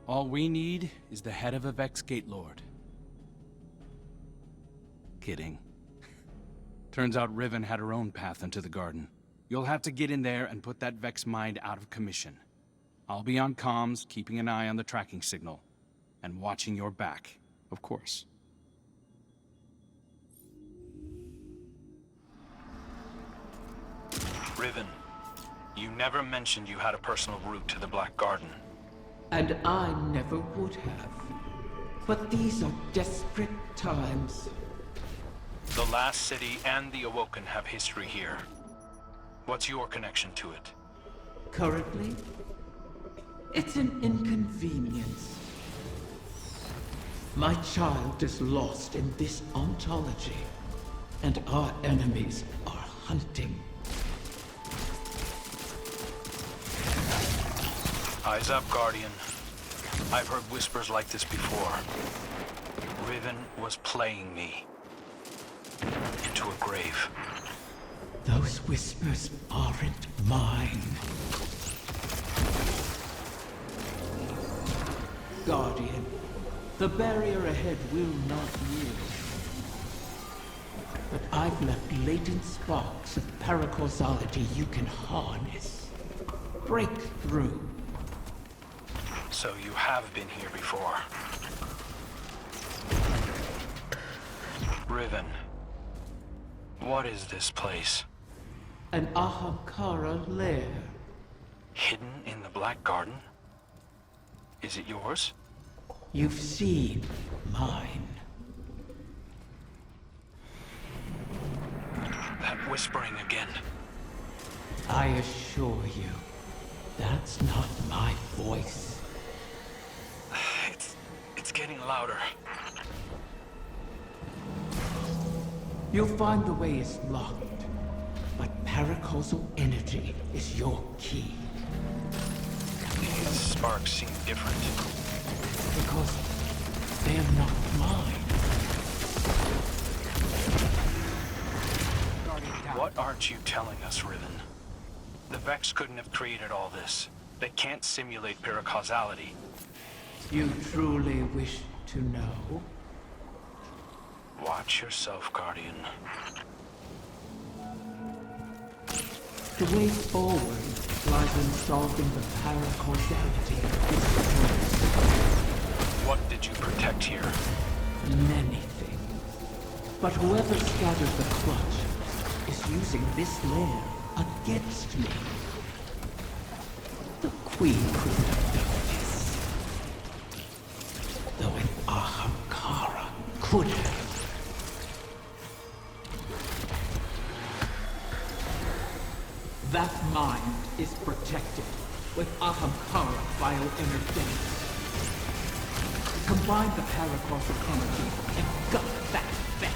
All we need is the head of a Vex Gate Lord. Kidding. Turns out Riven had her own path into the garden. You'll have to get in there and put that Vex mind out of commission. I'll be on comms, keeping an eye on the tracking signal. And watching your back, of course. Riven, you never mentioned you had a personal route to the Black Garden. And I never would have. But these are desperate times. The Last City and the Awoken have history here. What's your connection to it? Currently, it's an inconvenience. My child is lost in this ontology, and our enemies are hunting. Eyes up, Guardian. I've heard whispers like this before. Riven was playing me into a grave. Those whispers aren't mine. Guardian, the barrier ahead will not yield. But I've left latent sparks of paracausality you can harness. Break through. So you have been here before. Riven. What is this place? An Ahamkara lair. Hidden in the Black Garden? Is it yours? You've seen mine. That whispering again. I assure you, that's not my voice. It's getting louder. You'll find the way is locked, but paracausal energy is your key. These sparks seem different. Because they're not mine. What aren't you telling us, Riven? The Vex couldn't have created all this. They can't simulate paracausality. You truly wish to know? Watch yourself, Guardian. The way forward lies in solving the paracausality of this choice. What did you protect here? Many things. But whoever scattered the clutch is using this lair against me. The Queen couldn't have done this. Though an Ahamkara could have. That mind is protected with Ahamkara bioenergetics. Combine the paracausal energy and gut that Vex.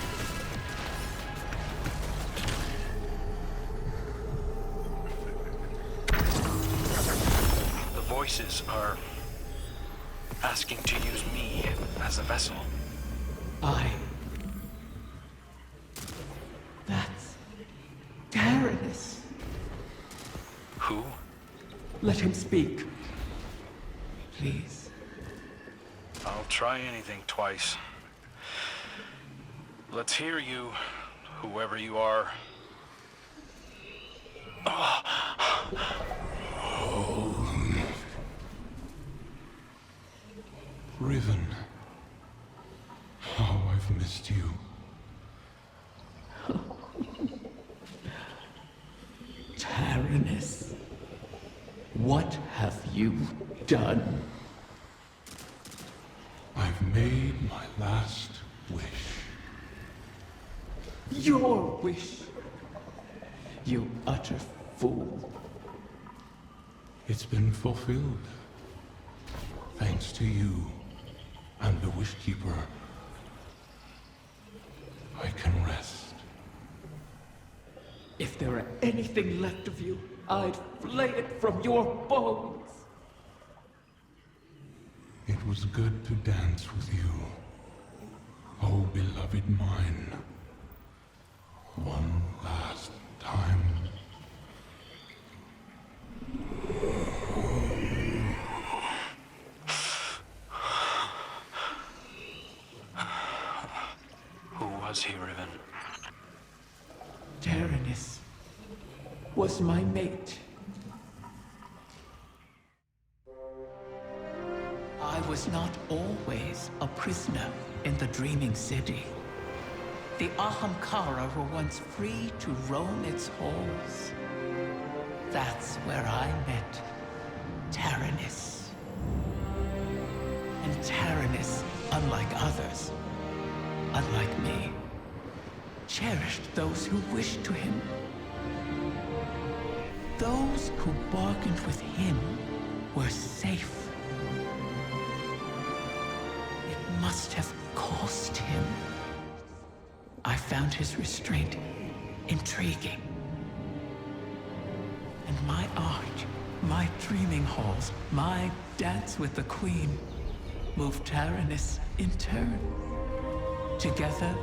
The voices are asking to use me as a vessel. That's Taranis. Who? Let him speak. Please. I'll try anything twice. Let's hear you, whoever you are. Riven. How I've missed you. Taranis, what have you done? I've made my last wish. Your wish, you utter fool. It's been fulfilled. Thanks to you and the Wishkeeper, I can rest. If there were anything left of you, I'd flay it from your bones. It was good to dance with you, oh beloved mine. One last time. Who was he, Riven? Taranis was my mate. I was not always a prisoner in the Dreaming City. The Ahamkara were once free to roam its halls. That's where I met Taranis. And Taranis, unlike others, unlike me, cherished those who wished to him. Those who bargained with him were safe. It must must have caused him. I found his restraint intriguing. And my art, my dreaming halls, my dance with the Queen moved Taranis in turn. Together,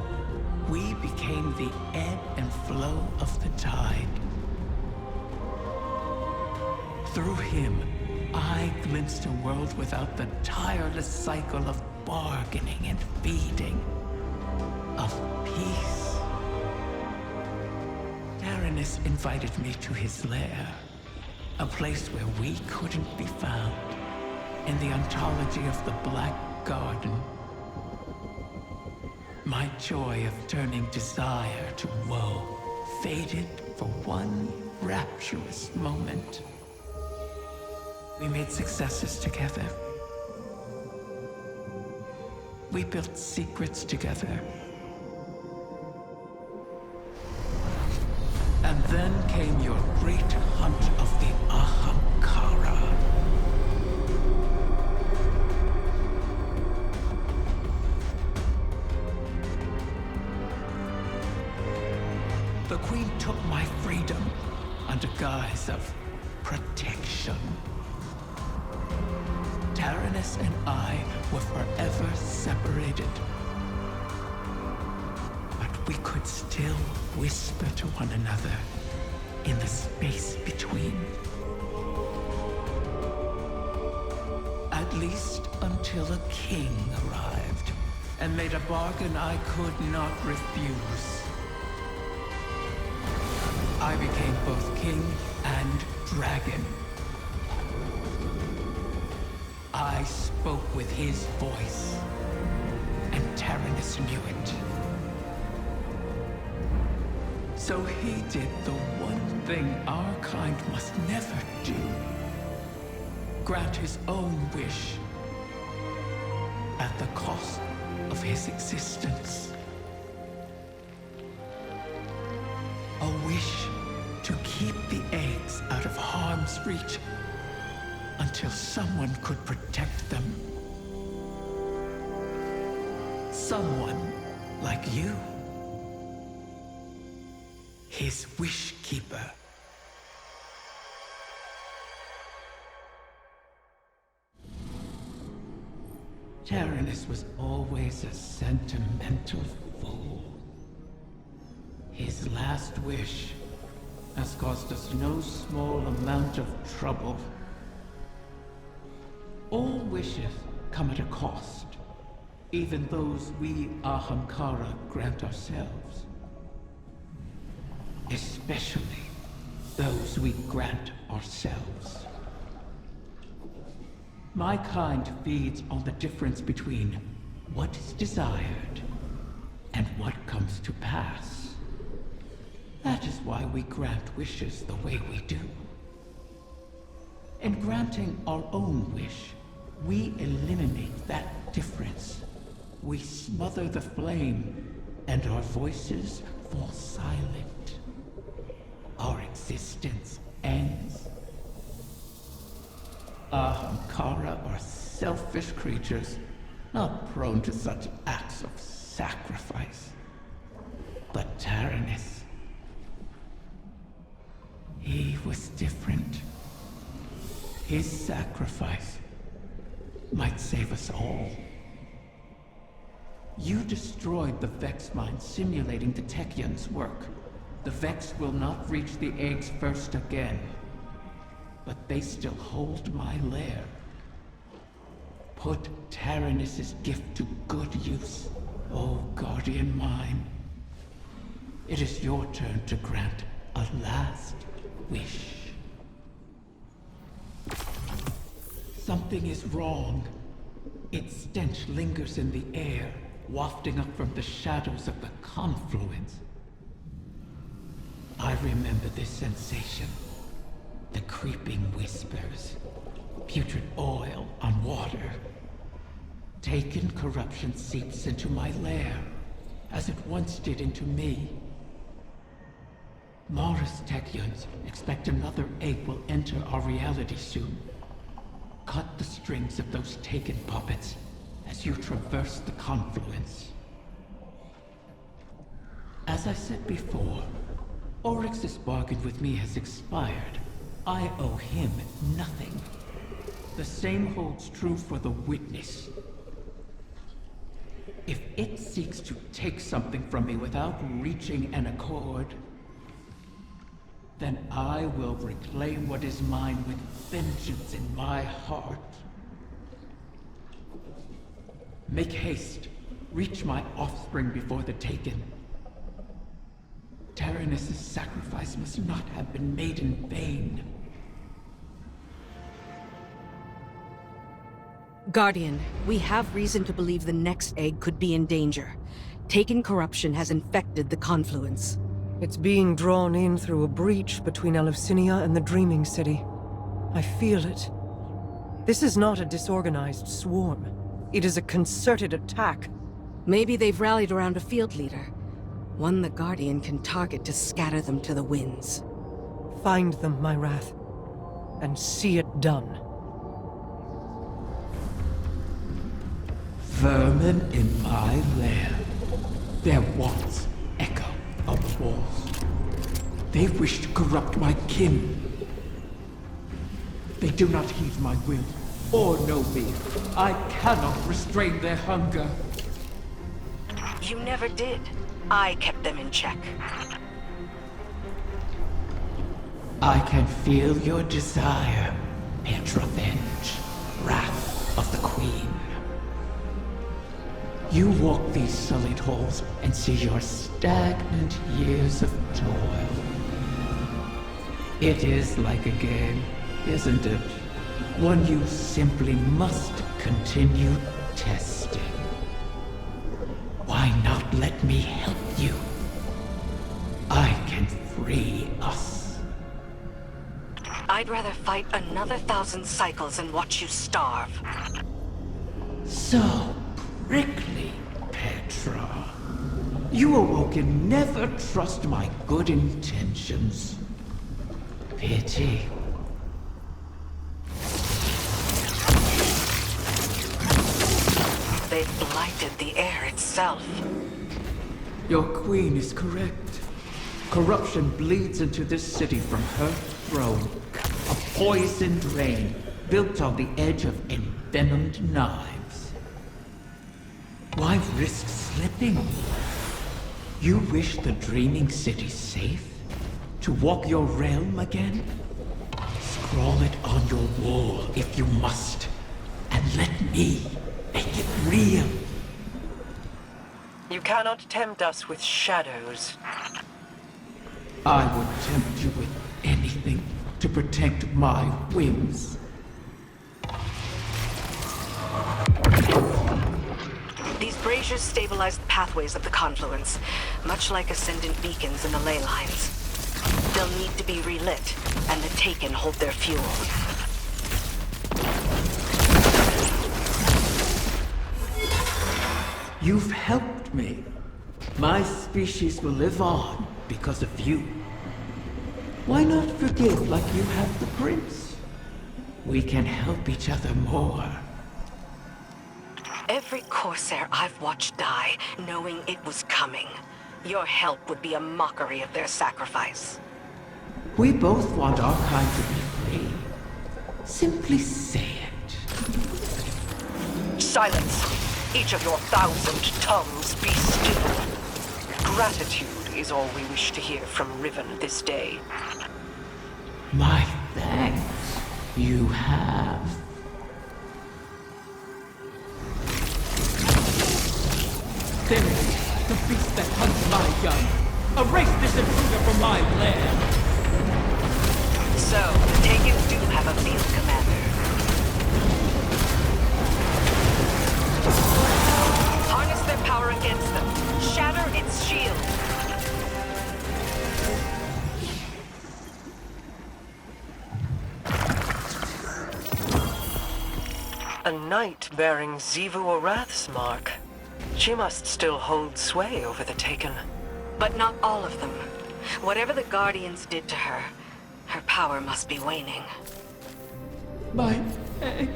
we became the ebb and flow of the tide. Through him, I glimpsed a world without the tireless cycle of bargaining and feeding, of peace. Taranis invited me to his lair, a place where we couldn't be found, in the ontology of the Black Garden. My joy of turning desire to woe faded for one rapturous moment. We made successes together. We built secrets together. And then came your great hunt of the Ahamkara. The Queen took my freedom under guise of protection. Taranis and I were forever separated. But we could still whisper to one another in the space between. At least until a king arrived and made a bargain I could not refuse. I became both king and dragon. I spoke with his voice, and Taranis knew it. So he did the one thing our kind must never do. Grant his own wish, at the cost of his existence. A wish to keep the eggs out of harm's reach until someone could protect them. Someone like you. His wish keeper. Taranis was always a sentimental fool. His last wish has caused us no small amount of trouble. All wishes come at a cost, even those we Ahamkara grant ourselves. Especially those we grant ourselves. My kind feeds on the difference between what is desired and what comes to pass. That is why we grant wishes the way we do. In granting our own wish, we eliminate that difference. We smother the flame, and our voices fall silent. Our existence ends. Ahamkara are selfish creatures, not prone to such acts of sacrifice. But Taranis, he was different. His sacrifice might save us all. You destroyed the Vex mine simulating the Techion's work. The Vex will not reach the eggs first again. But they still hold my lair. Put Taranis' gift to good use, O guardian mine. It is your turn to grant a last wish. Something is wrong. Its stench lingers in the air, wafting up from the shadows of the confluence. I remember this sensation. The creeping whispers. Putrid oil on water. Taken corruption seeps into my lair, as it once did into me. Mara's Techions expect another egg will enter our reality soon. Cut the strings of those taken puppets, as you traverse the confluence. As I said before, Oryx's bargain with me has expired. I owe him nothing. The same holds true for the Witness. If it seeks to take something from me without reaching an accord, then I will reclaim what is mine with vengeance in my heart. Make haste. Reach my offspring before the Taken. Taranis' sacrifice must not have been made in vain. Guardian, we have reason to believe the next egg could be in danger. Taken corruption has infected the confluence. It's being drawn in through a breach between Eleusinia and the Dreaming City. I feel it. This is not a disorganized swarm. It is a concerted attack. Maybe they've rallied around a field leader. One the Guardian can target to scatter them to the winds. Find them, my Wrath, and see it done. Vermin in my lair. Their walls echo of the walls. They wish to corrupt my kin. They do not heed my will, or know me. I cannot restrain their hunger. You never did. I kept them in check. I can feel your desire, Petra Venj, wrath of the Queen. You walk these sullied halls and see your stagnant years of toil. It is like a game, isn't it? One you simply must continue testing. Why not let me help you? I can free us. I'd rather fight another 1,000 cycles and watch you starve. So prickly, Petra. You awoken never trust my good intentions. Pity. They've blighted the air itself. Your queen is correct. Corruption bleeds into this city from her throne. A poisoned rain built on the edge of envenomed knives. Why risk slipping? You wish the Dreaming City safe? To walk your realm again? Scrawl it on your wall if you must. And let me make it real. You cannot tempt us with shadows. I would tempt you with anything to protect my whims. These braziers stabilize the pathways of the confluence, much like ascendant beacons in the ley lines. They'll need to be relit, and the Taken hold their fuel. You've helped me. My species will live on because of you. Why not forgive like you have the prince? We can help each other more. Every Corsair I've watched die, knowing it was coming. Your help would be a mockery of their sacrifice. We both want our kind to be free. Simply say it. Silence! Each of your 1,000 tongues be still. Gratitude is all we wish to hear from Riven this day. My thanks. You have. There it is, the beast that hunts my young. Erase this intruder from my lair. So, the Taken do have a field commander. Harness their power against them. Shatter its shield. A knight bearing Xivu Arath's mark. She must still hold sway over the Taken. But not all of them. Whatever the Guardians did to her, her power must be waning. My egg.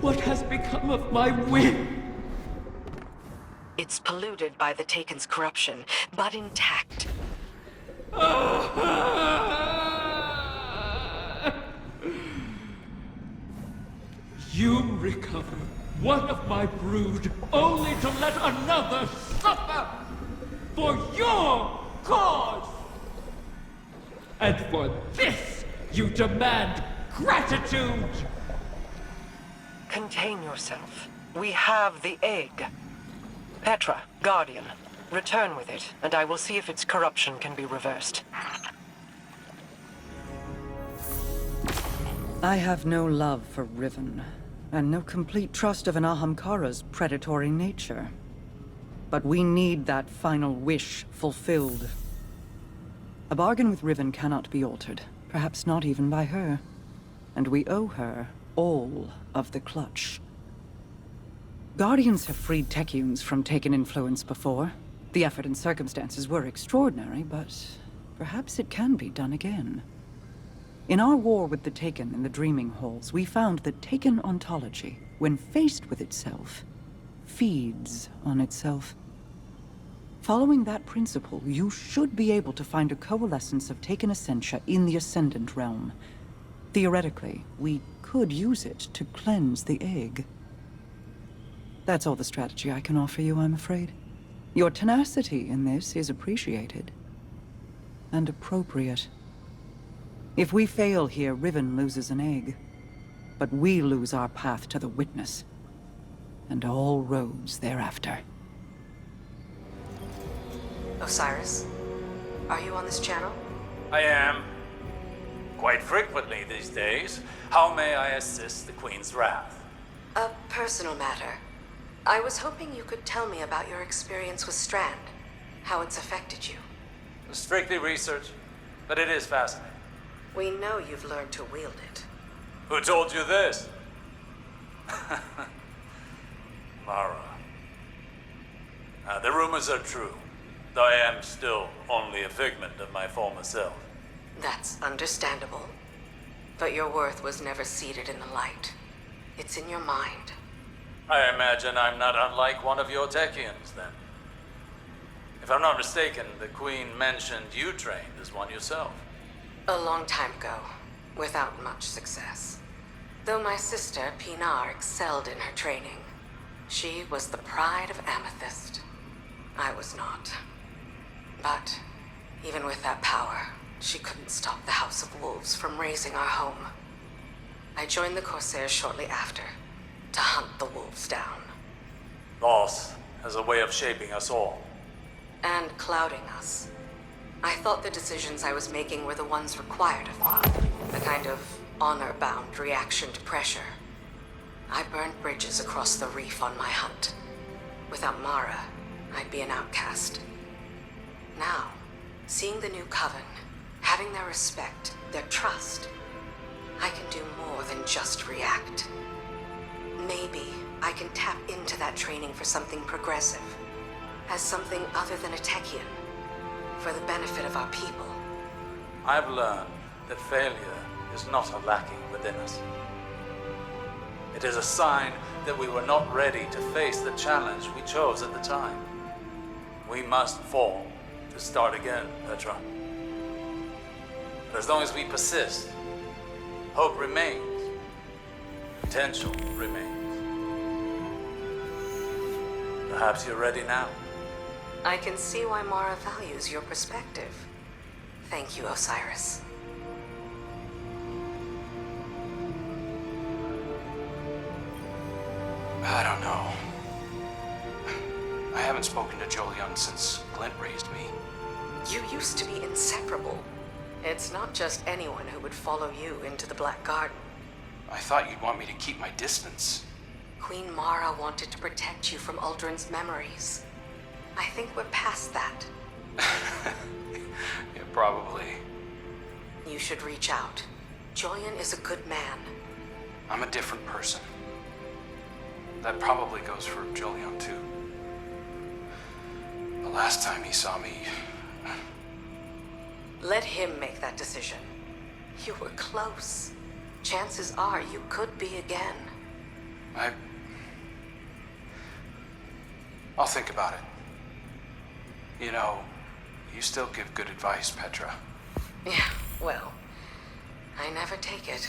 What has become of my wing? It's polluted by the Taken's corruption, but intact. You recover one of my brood, only to let another suffer for your cause! And for this, you demand gratitude! Contain yourself. We have the egg. Petra, Guardian, return with it, and I will see if its corruption can be reversed. I have no love for Riven, and no complete trust of an Ahamkara's predatory nature. But we need that final wish fulfilled. A bargain with Riven cannot be altered, perhaps not even by her. And we owe her all of the clutch. Guardians have freed Techians from Taken influence before. The effort and circumstances were extraordinary, but perhaps it can be done again. In our war with the Taken in the Dreaming Halls, we found that Taken ontology, when faced with itself, feeds on itself. Following that principle, you should be able to find a coalescence of Taken Essentia in the Ascendant Realm. Theoretically, we could use it to cleanse the egg. That's all the strategy I can offer you, I'm afraid. Your tenacity in this is appreciated. And appropriate. If we fail here, Riven loses an egg. But we lose our path to the Witness. And all roads thereafter. Osiris, are you on this channel? I am. Quite frequently these days. How may I assist the Queen's wrath? A personal matter. I was hoping you could tell me about your experience with Strand, how it's affected you. Strictly research, but it is fascinating. We know you've learned to wield it. Who told you this? Mara. The rumors are true, though I am still only a figment of my former self. That's understandable. But your worth was never seated in the light. It's in your mind. I imagine I'm not unlike one of your Techians, then. If I'm not mistaken, the Queen mentioned you trained as one yourself. A long time ago, without much success. Though my sister, Pinar, excelled in her training. She was the pride of Amethyst. I was not. But, even with that power, she couldn't stop the House of Wolves from razing our home. I joined the Corsairs shortly after, to hunt the wolves down. Loss has a way of shaping us all. And clouding us. I thought the decisions I was making were the ones required of me. The kind of honor-bound reaction to pressure. I burned bridges across the reef on my hunt. Without Mara, I'd be an outcast. Now, seeing the new Coven, having their respect, their trust, I can do more than just react. Maybe I can tap into that training for something progressive, as something other than a Techian, for the benefit of our people. I've learned that failure is not a lacking within us. It is a sign that we were not ready to face the challenge we chose at the time. We must fall to start again, Petra. But as long as we persist, hope remains. Potential remains. Perhaps you're ready now. I can see why Mara values your perspective. Thank you, Osiris. I don't know. I haven't spoken to Jolyon since Glint raised me. You used to be inseparable. It's not just anyone who would follow you into the Black Garden. I thought you'd want me to keep my distance. Queen Mara wanted to protect you from Uldren's memories. I think we're past that. Yeah, probably. You should reach out. Jolyon is a good man. I'm a different person. That probably goes for Jolyon, too. The last time he saw me... Let him make that decision. You were close. Chances are you could be again. I'll think about it. You know, you still give good advice, Petra. Yeah, well, I never take it.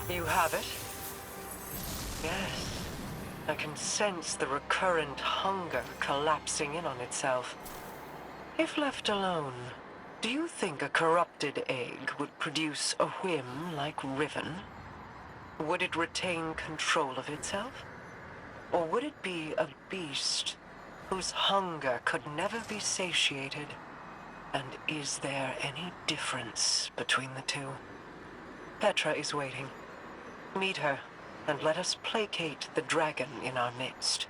You have it? Yes. I can sense the recurrent hunger collapsing in on itself. If left alone, do you think a corrupted egg would produce a whim like Riven? Would it retain control of itself? Or would it be a beast whose hunger could never be satiated? And is there any difference between the two? Petra is waiting. Meet her, and let us placate the dragon in our midst.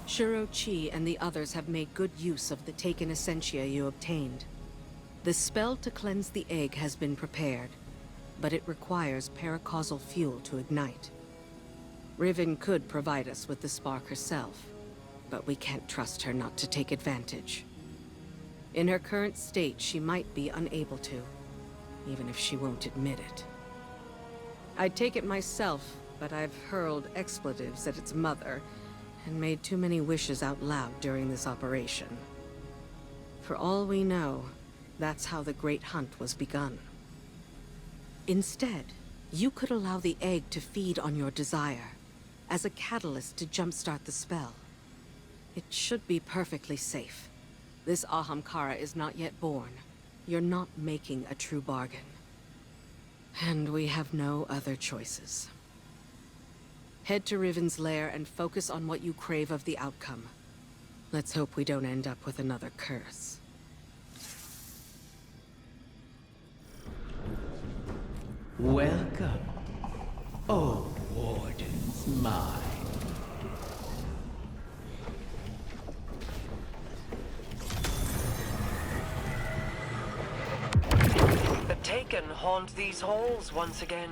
Shuro-Chi and the others have made good use of the taken Essentia you obtained. The spell to cleanse the egg has been prepared, but it requires paracausal fuel to ignite. Riven could provide us with the spark herself, but we can't trust her not to take advantage. In her current state, she might be unable to, even if she won't admit it. I'd take it myself, but I've hurled expletives at its mother and made too many wishes out loud during this operation. For all we know, that's how the Great Hunt was begun. Instead, you could allow the egg to feed on your desire, as a catalyst to jumpstart the spell. It should be perfectly safe. This Ahamkara is not yet born. You're not making a true bargain. And we have no other choices. Head to Riven's lair and focus on what you crave of the outcome. Let's hope we don't end up with another curse. Welcome, O Warden's mind. The Taken haunt these halls once again.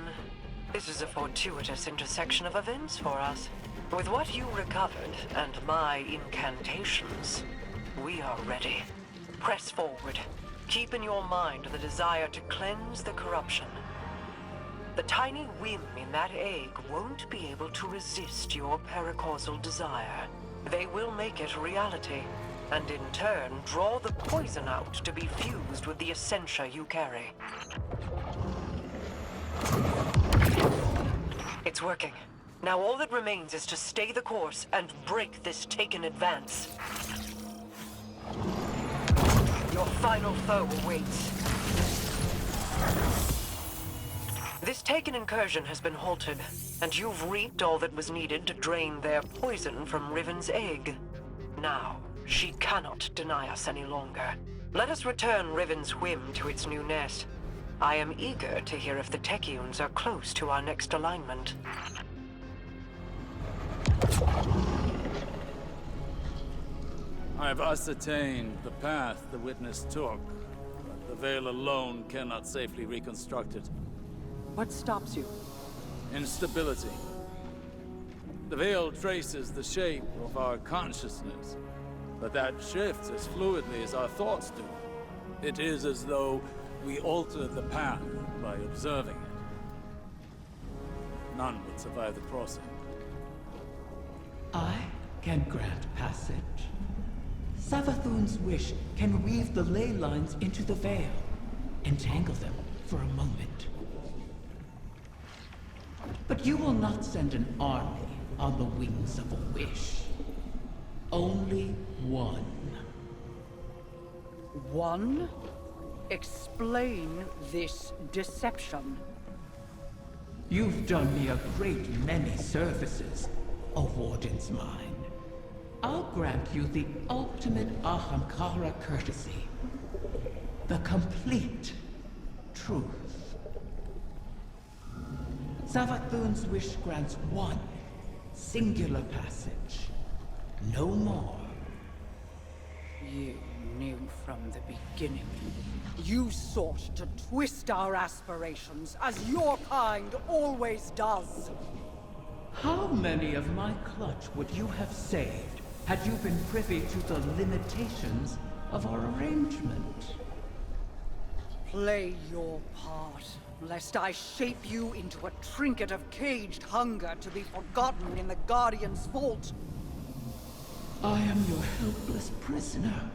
This is a fortuitous intersection of events for us. With what you recovered and my incantations, we are ready. Press forward. Keep in your mind the desire to cleanse the corruption. The tiny whim in that egg won't be able to resist your paracausal desire. They will make it reality, and in turn draw the poison out to be fused with the Essentia you carry. It's working. Now all that remains is to stay the course and break this Taken advance. Your final foe awaits. This Taken incursion has been halted, and you've reaped all that was needed to drain their poison from Riven's egg. Now, she cannot deny us any longer. Let us return Riven's whim to its new nest. I am eager to hear if the Techeuns are close to our next alignment. I have ascertained the path the witness took, but the Veil alone cannot safely reconstruct it. What stops you? Instability. The Veil traces the shape of our consciousness, but that shifts as fluidly as our thoughts do. It is as though we alter the path by observing it. None would survive the crossing. I can grant passage. Savathun's wish can weave the ley lines into the veil, entangle them for a moment. But you will not send an army on the wings of a wish. Only one. One? Explain this deception. You've done me a great many services, O Warden's Mind. I'll grant you the ultimate Ahamkara courtesy. The complete truth. Savathun's wish grants one singular passage. No more. You knew from the beginning. You sought to twist our aspirations, as your kind always does. How many of my clutch would you have saved had you been privy to the limitations of our arrangement. Play your part, lest I shape you into a trinket of caged hunger to be forgotten in the Guardian's vault. I am your helpless prisoner.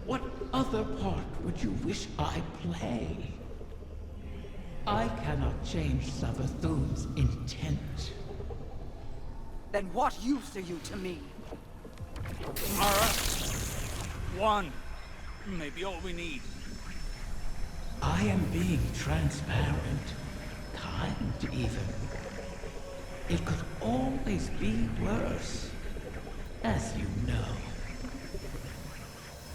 What other part would you wish I play? I cannot change Savathun's intent. Then what use are you to me? Mara, one may be all we need. I am being transparent, kind even. It could always be worse, as you know.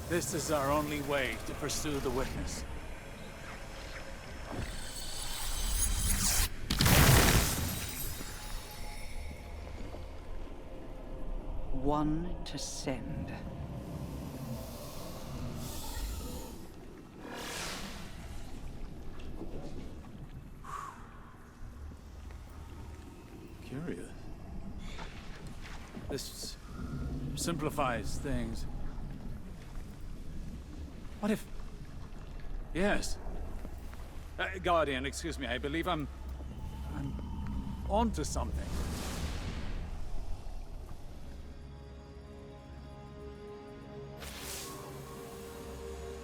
This is our only way to pursue the witness. One to send. Curious. This simplifies things. What if... Yes. Guardian, excuse me, I believe I'm onto something.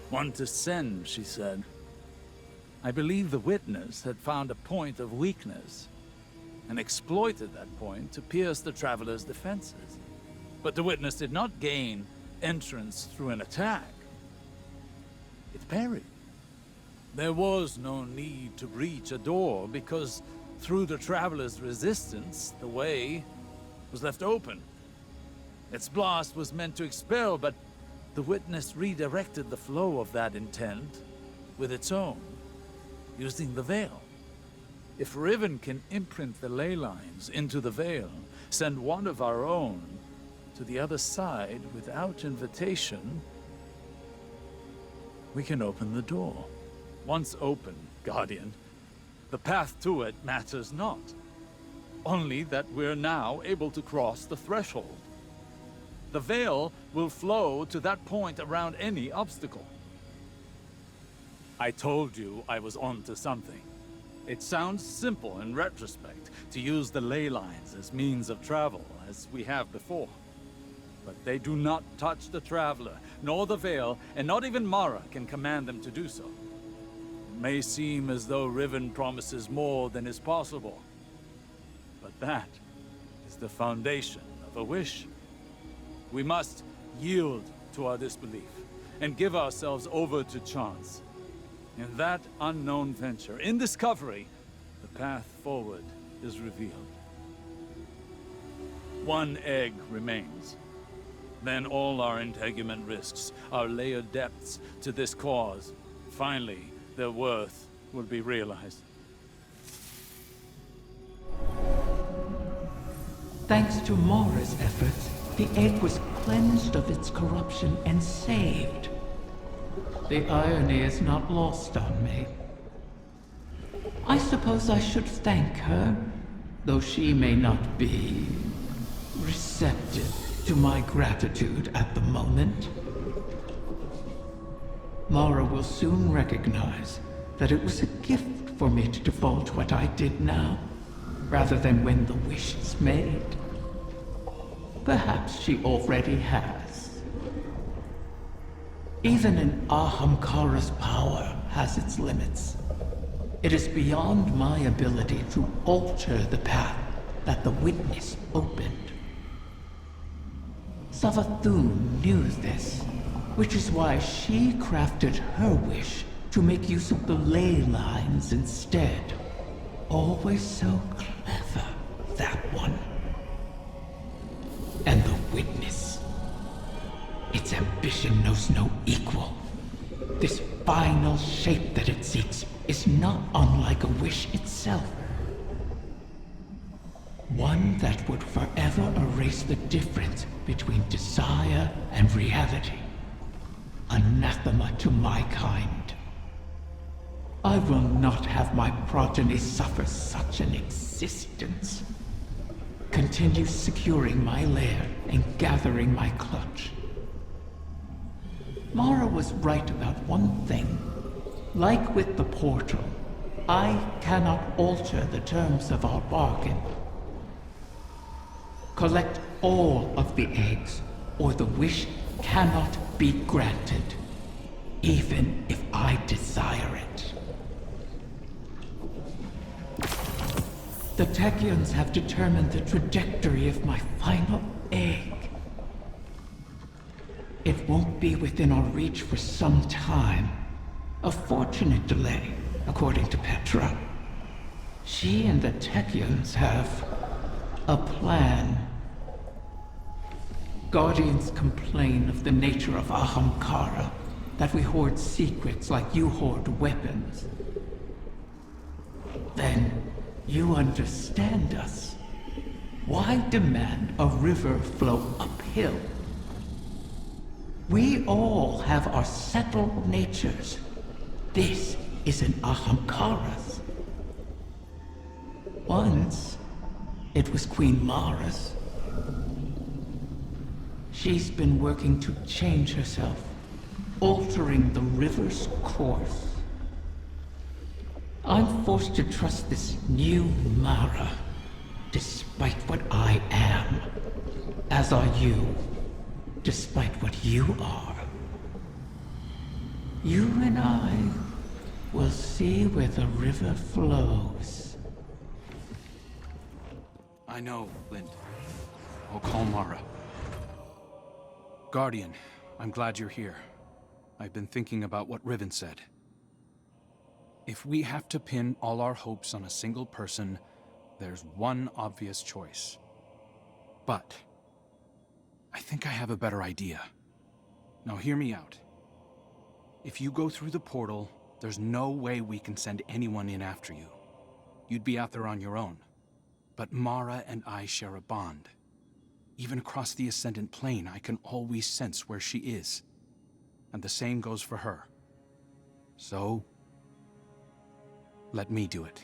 One to send, she said. I believe the witness had found a point of weakness and exploited that point to pierce the Traveler's defenses. But the witness did not gain entrance through an attack. It parried. There was no need to breach a door because through the Traveler's resistance, the way was left open. Its blast was meant to expel, but the witness redirected the flow of that intent with its own, using the veil. If Riven can imprint the ley lines into the veil, send one of our own to the other side without invitation, we can open the door. Once open, Guardian, the path to it matters not. Only that we're now able to cross the threshold. The veil will flow to that point around any obstacle. I told you I was onto something. It sounds simple in retrospect to use the ley lines as means of travel, as we have before. But they do not touch the Traveler, nor the veil, and not even Mara can command them to do so. It may seem as though Riven promises more than is possible, but that is the foundation of a wish. We must yield to our disbelief and give ourselves over to chance. In that unknown venture, in discovery, the path forward is revealed. One egg remains. Then all our integument risks, our layered depths to this cause, finally, their worth will be realized. Thanks to Mara's efforts, the egg was cleansed of its corruption and saved. The irony is not lost on me. I suppose I should thank her, though she may not be receptive to my gratitude at the moment. Mara will soon recognize that it was a gift for me to divulge what I did now, rather than when the wish is made. Perhaps she already has. Even an Ahamkara's power has its limits. It is beyond my ability to alter the path that the witness opened. Savathun knew this, which is why she crafted her wish to make use of the ley lines instead. Always so clever, that one. And the witness. Its ambition knows no equal. This final shape that it seeks is not unlike a wish itself. One that would forever erase the difference between desire and reality. Anathema to my kind. I will not have my progeny suffer such an existence. Continue securing my lair and gathering my clutch. Mara was right about one thing. Like with the portal, I cannot alter the terms of our bargain. Collect all of the eggs, or the wish cannot be granted, even if I desire it. The Techeuns have determined the trajectory of my final egg. It won't be within our reach for some time. A fortunate delay, according to Petra. She and the Techeuns have a plan. Guardians complain of the nature of Ahamkara, that we hoard secrets like you hoard weapons. Then you understand us. Why demand a river flow uphill? We all have our settled natures. This is an Ahamkara's. Once, it was Queen Mara's. She's been working to change herself, altering the river's course. I'm forced to trust this new Mara, despite what I am. As are you, despite what you are. You and I will see where the river flows. I know, Lind. I'll call Mara. Guardian, I'm glad you're here. I've been thinking about what Riven said. If we have to pin all our hopes on a single person, there's one obvious choice. But I think I have a better idea. Now hear me out. If you go through the portal, there's no way we can send anyone in after you. You'd be out there on your own. But Mara and I share a bond. Even across the Ascendant Plane, I can always sense where she is. And the same goes for her. So, let me do it.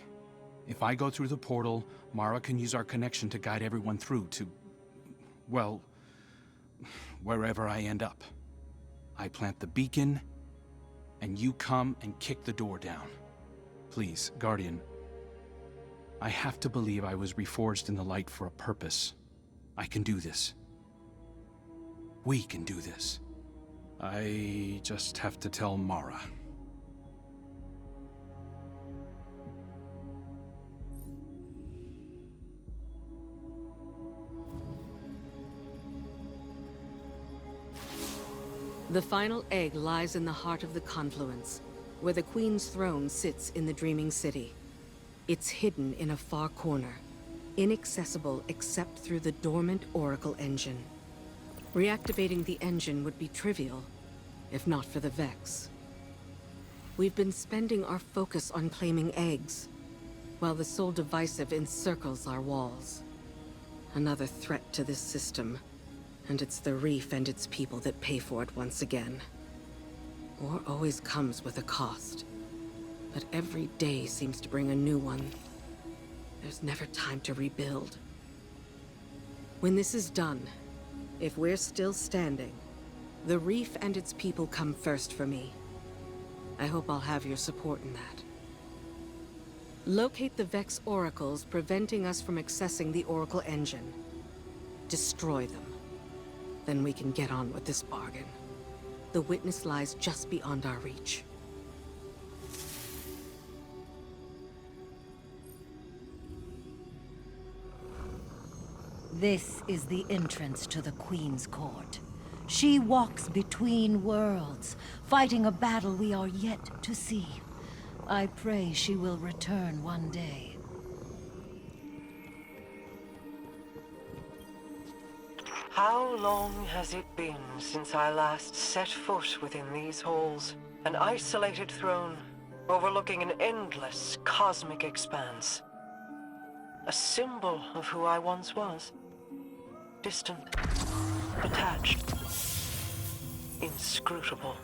If I go through the portal, Mara can use our connection to guide everyone through to, well, wherever I end up. I plant the beacon, and you come and kick the door down. Please, Guardian. I have to believe I was reforged in the light for a purpose. I can do this. We can do this. I just have to tell Mara. The final egg lies in the heart of the confluence, where the Queen's throne sits in the Dreaming City. It's hidden in a far corner, inaccessible except through the dormant Oracle engine. Reactivating the engine would be trivial, if not for the Vex. We've been spending our focus on claiming eggs, while the Soul Divisive encircles our walls. Another threat to this system. And it's the Reef and its people that pay for it once again. War always comes with a cost. But every day seems to bring a new one. There's never time to rebuild. When this is done, if we're still standing, the Reef and its people come first for me. I hope I'll have your support in that. Locate the Vex Oracles preventing us from accessing the Oracle engine. Destroy them. Then we can get on with this bargain. The witness lies just beyond our reach. This is the entrance to the Queen's court. She walks between worlds, fighting a battle we are yet to see. I pray she will return one day. How long has it been since I last set foot within these halls? An isolated throne, overlooking an endless cosmic expanse. A symbol of who I once was. Distant, detached, inscrutable.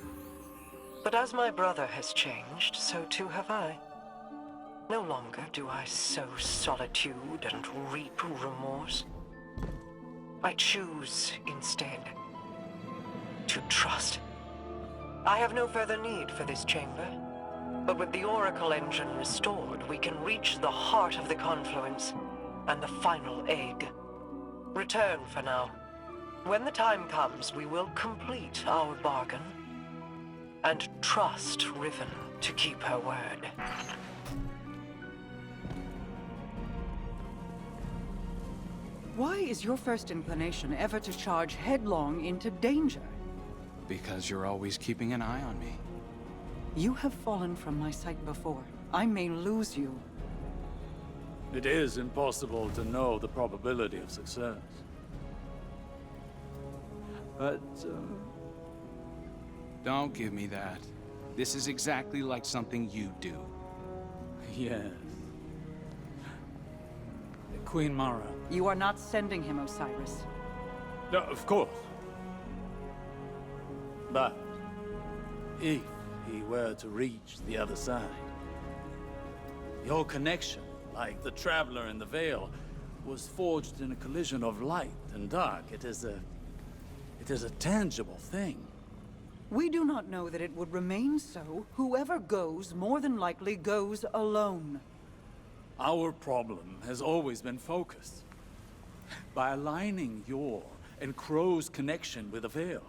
But as my brother has changed, so too have I. No longer do I sow solitude and reap remorse. I choose, instead, to trust. I have no further need for this chamber, but with the Oracle engine restored, we can reach the heart of the confluence and the final egg. Return for now. When the time comes, we will complete our bargain and trust Riven to keep her word. Why is your first inclination ever to charge headlong into danger? Because you're always keeping an eye on me. You have fallen from my sight before. I may lose you. It is impossible to know the probability of success. But, Don't give me that. This is exactly like something you do. yes. Queen Mara. You are not sending him, Osiris. No, of course. But if he were to reach the other side, your connection, like the Traveler in the Veil, was forged in a collision of light and dark. It is a tangible thing. We do not know that it would remain so. Whoever goes, more than likely goes alone. Our problem has always been focused. By aligning your and Crow's connection with the Veil.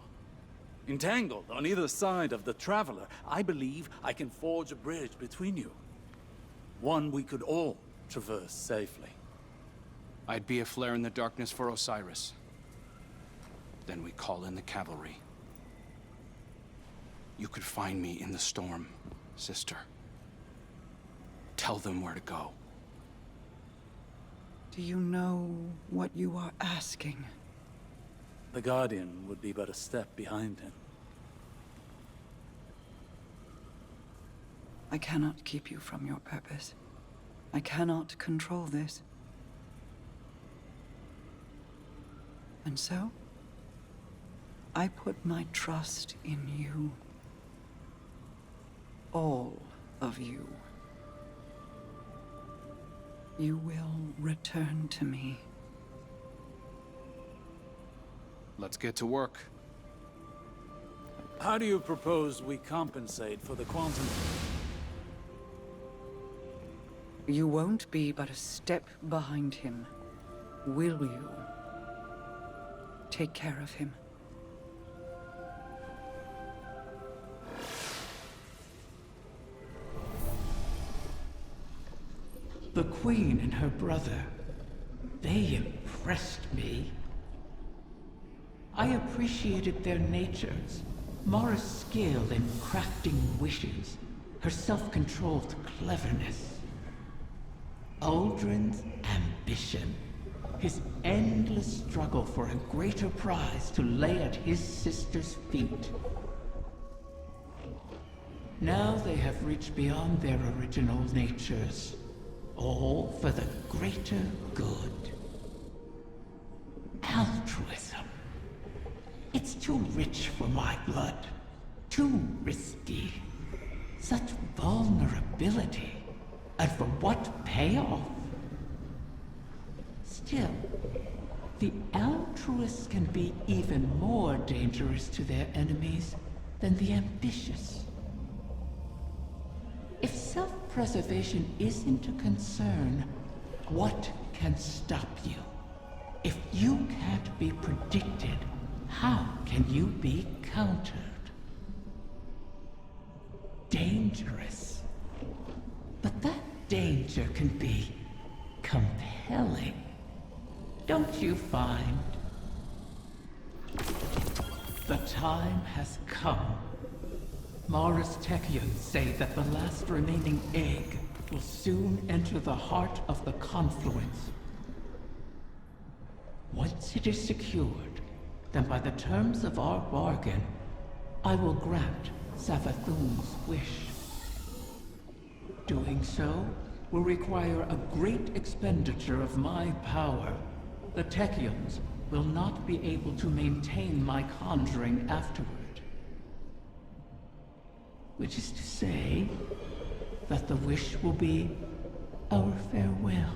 Entangled on either side of the Traveler, I believe I can forge a bridge between you. One we could all traverse safely. I'd be a flare in the darkness for Osiris. Then we call in the cavalry. You could find me in the storm, sister. Tell them where to go. Do you know what you are asking? The Guardian would be but a step behind him. I cannot keep you from your purpose. I cannot control this. And so, I put my trust in you. All of you. You will return to me. Let's get to work. How do you propose we compensate for the quantum? You won't be but a step behind him, will you? Take care of him. The Queen and her brother, they impressed me. I appreciated their natures, Mara's skill in crafting wishes, her self-controlled cleverness. Uldren's ambition, his endless struggle for a greater prize to lay at his sister's feet. Now they have reached beyond their original natures. All for the greater good. Altruism. It's too rich for my blood. Too risky. Such vulnerability. And for what payoff? Still, the altruists can be even more dangerous to their enemies than the ambitious. If self-preservation isn't a concern, what can stop you? If you can't be predicted, how can you be countered? Dangerous. But that danger can be compelling. Don't you find? The time has come. Mara's Techeuns say that the last remaining egg will soon enter the heart of the confluence. Once it is secured, then by the terms of our bargain, I will grant Savathun's wish. Doing so will require a great expenditure of my power. The Techeuns will not be able to maintain my conjuring afterward. Which is to say, that the wish will be our farewell,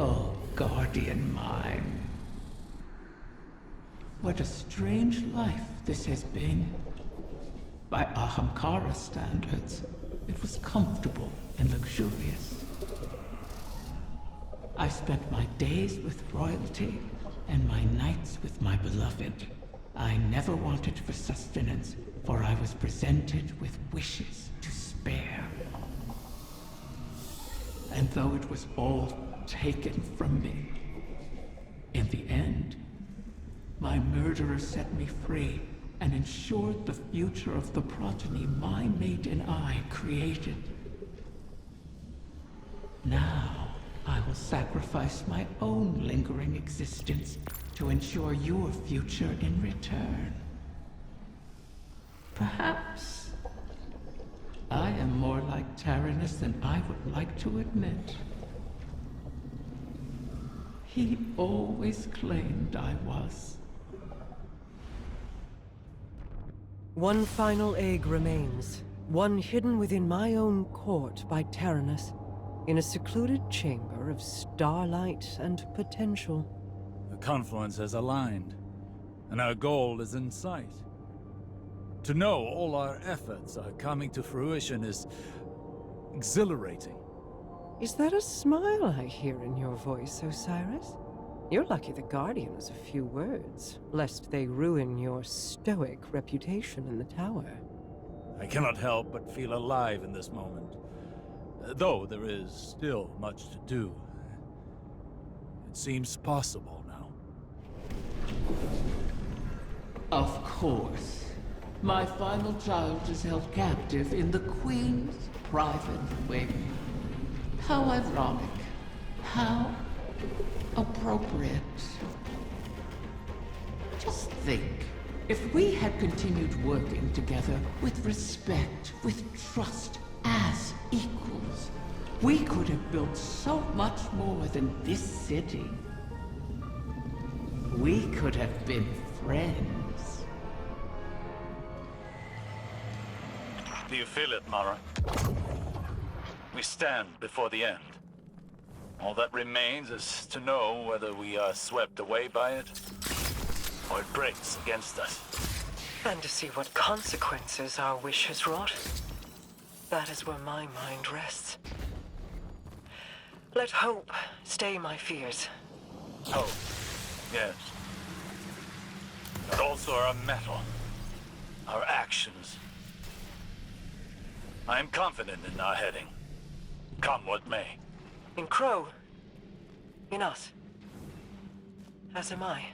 oh guardian mine. What a strange life this has been. By Ahamkara standards, it was comfortable and luxurious. I spent my days with royalty and my nights with my beloved. I never wanted for sustenance, for I was presented with wishes to spare. And though it was all taken from me, in the end, my murderer set me free and ensured the future of the progeny my mate and I created. Now, I will sacrifice my own lingering existence to ensure your future in return. Perhaps I am more like Taranis than I would like to admit. He always claimed I was. One final egg remains, one hidden within my own court by Taranis, in a secluded chamber of starlight and potential. The confluence has aligned, and our goal is in sight. To know all our efforts are coming to fruition is exhilarating. Is that a smile I hear in your voice, Osiris? You're lucky the Guardian has a few words, lest they ruin your stoic reputation in the tower. I cannot help but feel alive in this moment. Though there is still much to do. It seems possible now. Of course. My final child is held captive in the Queen's private wing. How ironic. How appropriate. Just think, if we had continued working together with respect, with trust, as equals, we could have built so much more than this city. We could have been friends. Do you feel it, Mara? We stand before the end. All that remains is to know whether we are swept away by it, or it breaks against us. And to see what consequences our wish has wrought. That is where my mind rests. Let hope stay my fears. Hope, yes. But also our mettle, our actions. I am confident in our heading, come what may. In Crow. In us. As am I.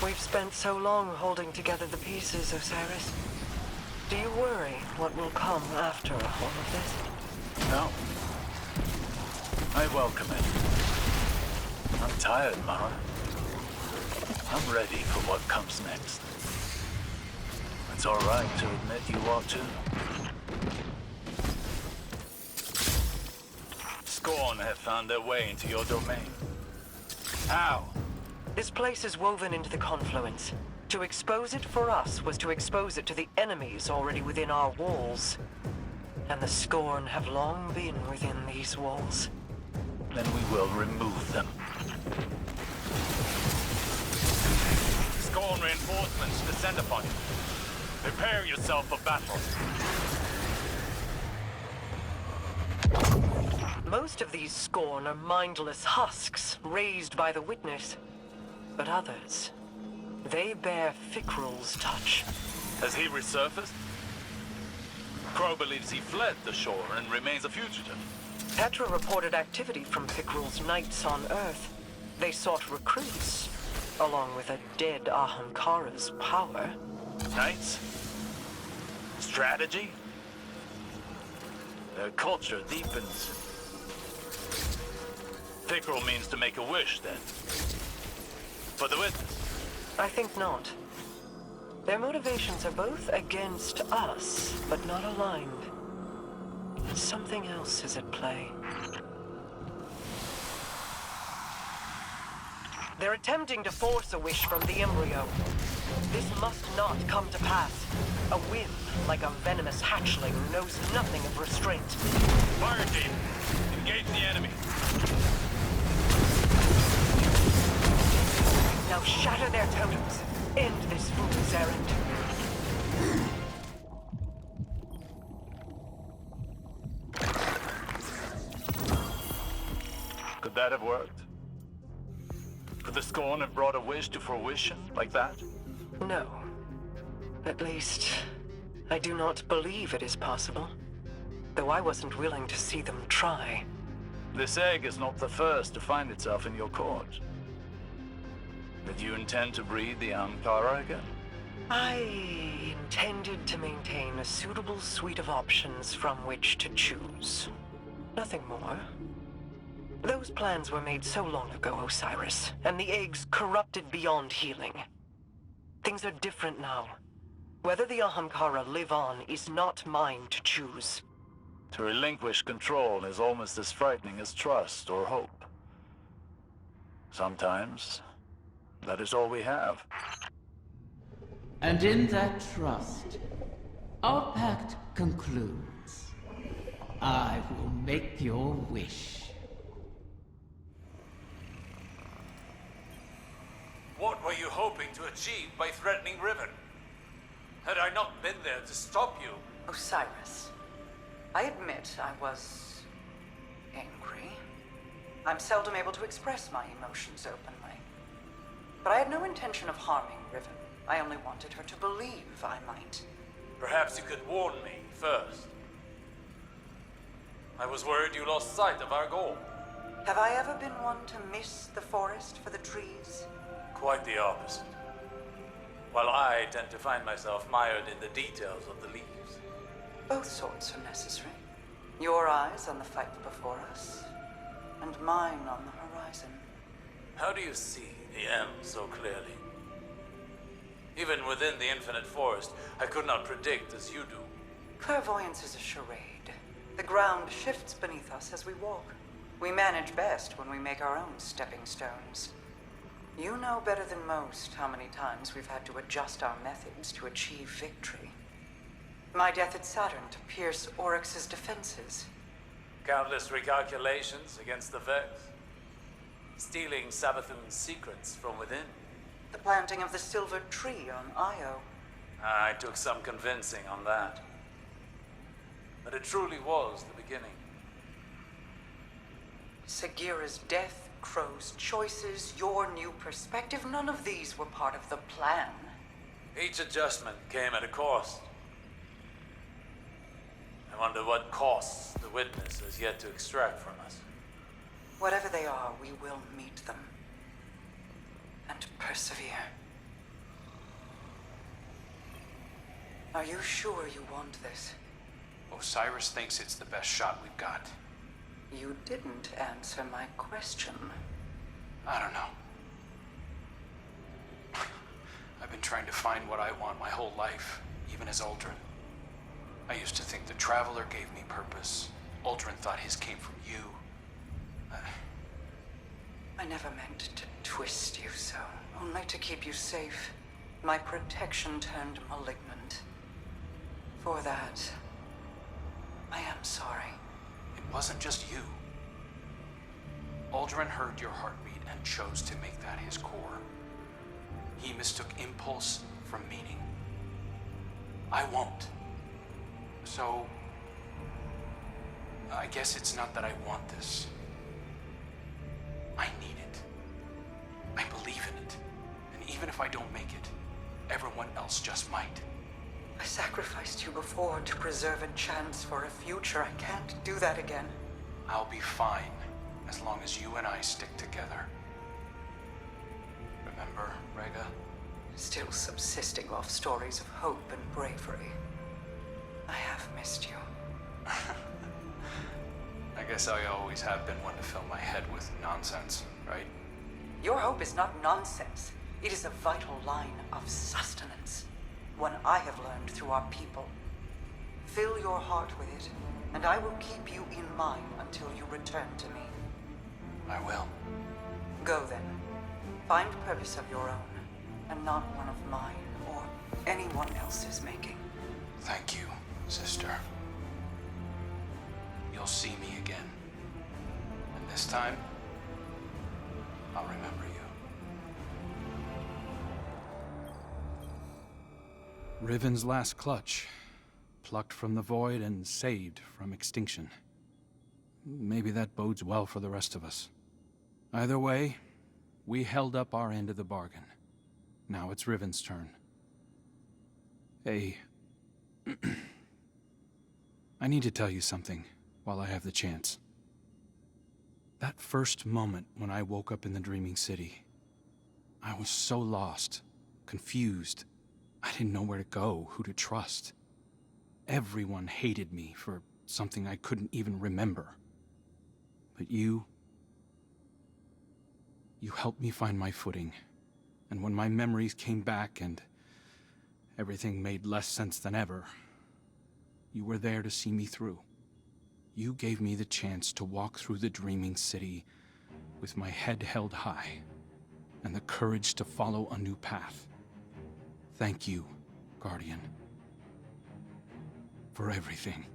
We've spent so long holding together the pieces, Osiris. Do you worry what will come after all of this? No. I welcome it. I'm tired, Mara. I'm ready for what comes next. It's all right to admit you are too. Scorn have found their way into your domain. How? This place is woven into the confluence. To expose it for us was to expose it to the enemies already within our walls. And the Scorn have long been within these walls. Then we will remove them. Scorn reinforcements descend upon you. Prepare yourself for battle. Most of these Scorn are mindless husks raised by the Witness. But others, they bear Fikrul's touch. Has he resurfaced? Crow believes he fled the shore and remains a fugitive. Petra reported activity from Fikrul's knights on Earth. They sought recruits, along with a dead Ahamkara's power. Knights? Strategy? Their culture deepens. Fikrul means to make a wish, then. For the Witness? I think not. Their motivations are both against us, but not aligned. Something else is at play. They're attempting to force a wish from the embryo. This must not come to pass. A whim, like a venomous hatchling, knows nothing of restraint. Fireteam! Engage the enemy. Now shatter their totems. End this fool's errand. Could that have worked? Could the scorn have brought a wish to fruition like that? No. At least, I do not believe it is possible. Though I wasn't willing to see them try. This egg is not the first to find itself in your court. Did you intend to breed the Ankara again? I intended to maintain a suitable suite of options from which to choose. Nothing more. Those plans were made so long ago, Osiris, and the eggs corrupted beyond healing. Things are different now. Whether the Ahamkara live on is not mine to choose. To relinquish control is almost as frightening as trust or hope. Sometimes, that is all we have. And in that trust, our pact concludes. I will make your wish. What were you hoping to achieve by threatening Riven? Had I not been there to stop you? Osiris, I admit I was angry. I'm seldom able to express my emotions openly. But I had no intention of harming Riven. I only wanted her to believe I might. Perhaps you could warn me first. I was worried you lost sight of our goal. Have I ever been one to miss the forest for the trees? Quite the opposite. While I tend to find myself mired in the details of the leaves. Both sorts are necessary. Your eyes on the fight before us, and mine on the horizon. How do you see the end so clearly? Even within the infinite forest, I could not predict as you do. Clairvoyance is a charade. The ground shifts beneath us as we walk. We manage best when we make our own stepping stones. You know better than most how many times we've had to adjust our methods to achieve victory. My death at Saturn to pierce Oryx's defenses. Countless recalculations against the Vex. Stealing Savathun's secrets from within. The planting of the silver tree on Io. I took some convincing on that. But it truly was the beginning. Sagira's death, Crow's choices, your new perspective, none of these were part of the plan. Each adjustment came at a cost. I wonder what costs the witness has yet to extract from us. Whatever they are, we will meet them. And persevere. Are you sure you want this? Osiris thinks it's the best shot we've got. You didn't answer my question. I don't know. I've been trying to find what I want my whole life, even as Uldren. I used to think the Traveler gave me purpose. Uldren thought his came from you. I never meant to twist you so, only to keep you safe. My protection turned malignant. For that, I am sorry. It wasn't just you. Uldren heard your heartbeat and chose to make that his core. He mistook impulse from meaning. I won't. So, I guess it's not that I want this. I need it. I believe in it. And even if I don't make it, everyone else just might. I sacrificed you before to preserve a chance for a future. I can't do that again. I'll be fine, as long as you and I stick together. Remember, Rega? Still subsisting off stories of hope and bravery. I have missed you. I guess I always have been one to fill my head with nonsense, right? Your hope is not nonsense. It is a vital line of sustenance. One I have learned through our people. Fill your heart with it, and I will keep you in mind until you return to me. I will. Go then. Find purpose of your own, and not one of mine or anyone else's making. Thank you, sister. You'll see me again. This time, I'll remember you. Riven's last clutch. Plucked from the void and saved from extinction. Maybe that bodes well for the rest of us. Either way, we held up our end of the bargain. Now it's Riven's turn. Hey... I need to tell you something while I have the chance. That first moment when I woke up in the Dreaming City, I was so lost, confused. I didn't know where to go, who to trust. Everyone hated me for something I couldn't even remember. But you helped me find my footing. And when my memories came back and everything made less sense than ever, you were there to see me through. You gave me the chance to walk through the Dreaming City with my head held high and the courage to follow a new path. Thank you, Guardian, for everything.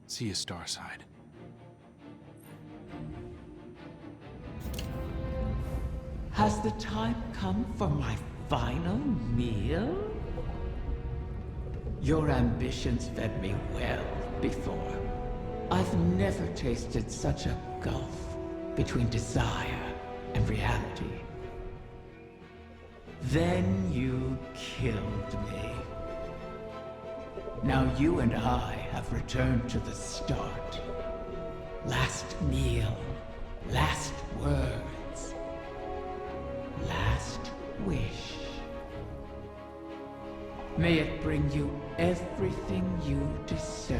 See you, Starside. Has the time come for my final meal? Your ambitions fed me well before. I've never tasted such a gulf between desire and reality. Then you killed me. Now you and I have returned to the start. Last meal, last words, last wish. May it bring you everything you deserve.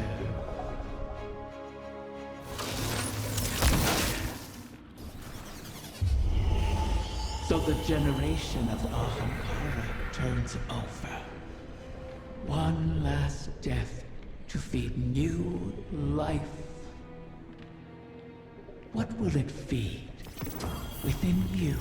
So the generation of Ahamkara turns over. One last death to feed new life. What will it feed within you?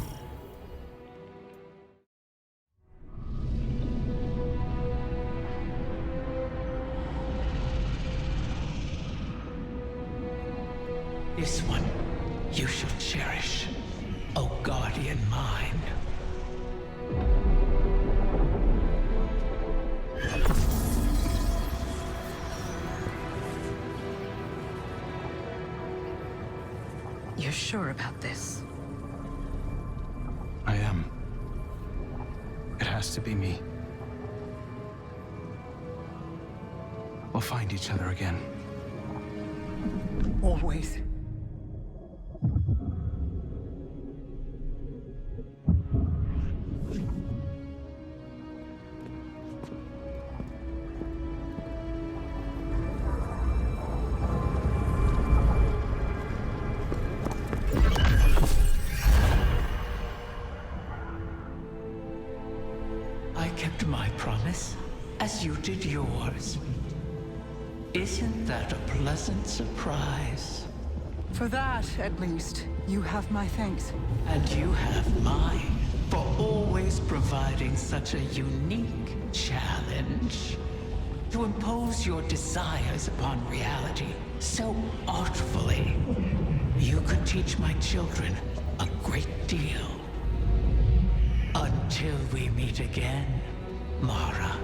This one you shall cherish, O guardian mine. You're sure about this? I am. It has to be me. We'll find each other again. Always. I kept my promise, as you did yours. Isn't that a pleasant surprise? For that, at least, you have my thanks. And you have mine, for always providing such a unique challenge. To impose your desires upon reality so artfully. You could teach my children a great deal. Until we meet again, Mara.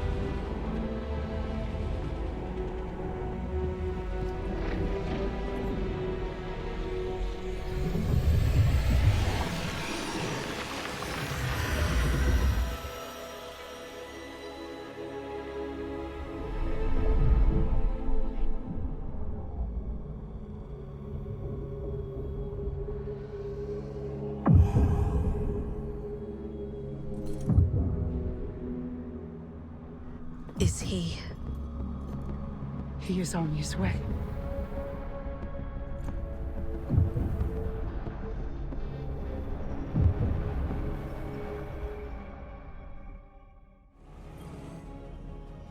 Is he? He is on his way.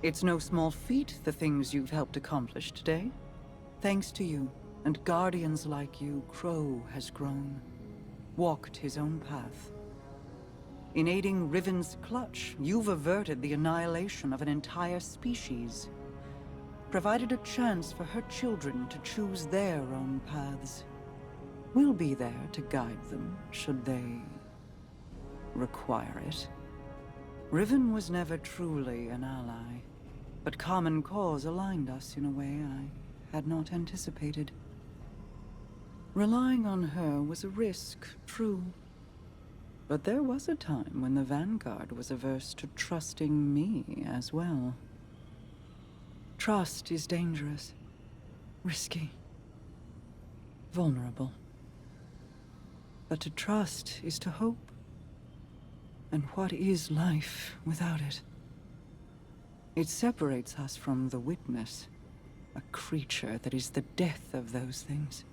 It's no small feat, the things you've helped accomplish today. Thanks to you, and guardians like you, Crow has grown. Walked his own path. In aiding Riven's clutch, you've averted the annihilation of an entire species. provided a chance for her children to choose their own paths. We'll be there to guide them, should they require it. Riven was never truly an ally, but common cause aligned us in a way I had not anticipated. Relying on her was a risk, true. But there was a time when the Vanguard was averse to trusting me as well. Trust is dangerous, risky, vulnerable. But to trust is to hope. And what is life without it? It separates us from the witness, a creature that is the death of those things,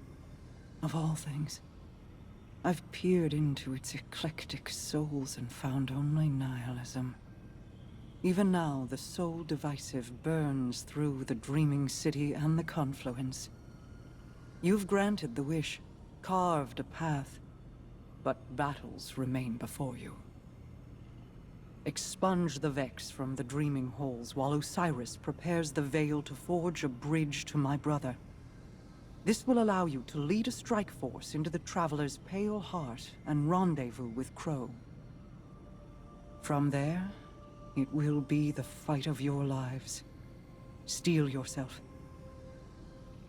of all things. I've peered into its eclectic souls and found only nihilism. Even now, the soul divisive burns through the dreaming city and the confluence. You've granted the wish, carved a path, but battles remain before you. Expunge the Vex from the dreaming halls while Osiris prepares the veil to forge a bridge to my brother. This will allow you to lead a strike force into the Traveler's pale heart and rendezvous with Crow. From there, it will be the fight of your lives. Steel yourself.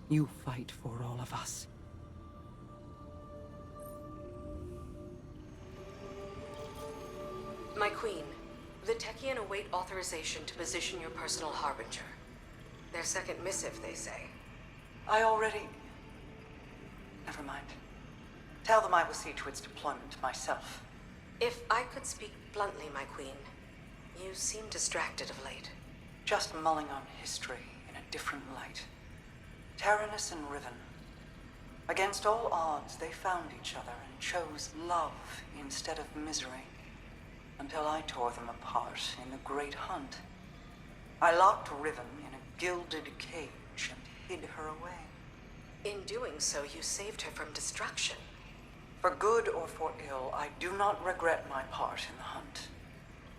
You fight for all of us. My queen, the Techien await authorization to position your personal harbinger. Their second missive, they say. I already... Never mind. Tell them I will see to its deployment myself. If I could speak bluntly, my queen, you seem distracted of late. Just mulling on history in a different light. Taranis and Riven. Against all odds, they found each other and chose love instead of misery. Until I tore them apart in the Great Hunt. I locked Riven in a gilded cage and hid her away. In doing so, you saved her from destruction. For good or for ill, I do not regret my part in the hunt,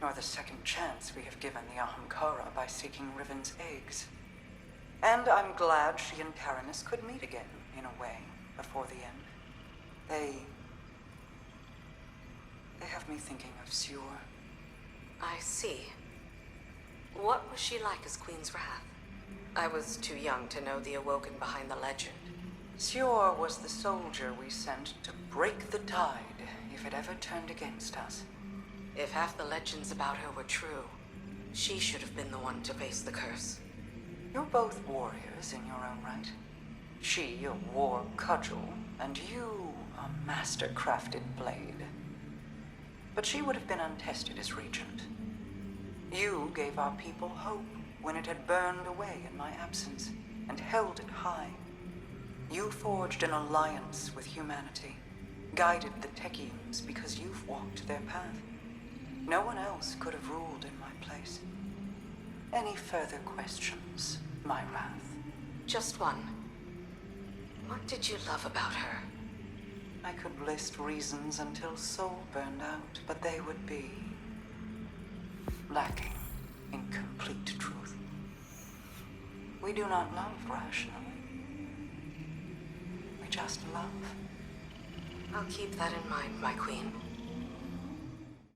nor the second chance we have given the Ahamkara by seeking Riven's eggs. And I'm glad she and Taranis could meet again, in a way, before the end. They have me thinking of Sior. I see. What was she like as Queen's Wrath? I was too young to know the Awoken behind the legend. Sior was the soldier we sent to break the tide if it ever turned against us. If half the legends about her were true, she should have been the one to face the curse. You're both warriors in your own right. She a war cudgel, and you a master-crafted blade. But she would have been untested as regent. You gave our people hope when it had burned away in my absence, and held it high. You forged an alliance with humanity, guided the Techians because you've walked their path. No one else could have ruled in my place. Any further questions, my wrath? Just one. What did you love about her? I could list reasons until soul burned out, but they would be lacking in complete truth. We do not love rationally. We just love. I'll keep that in mind, my queen.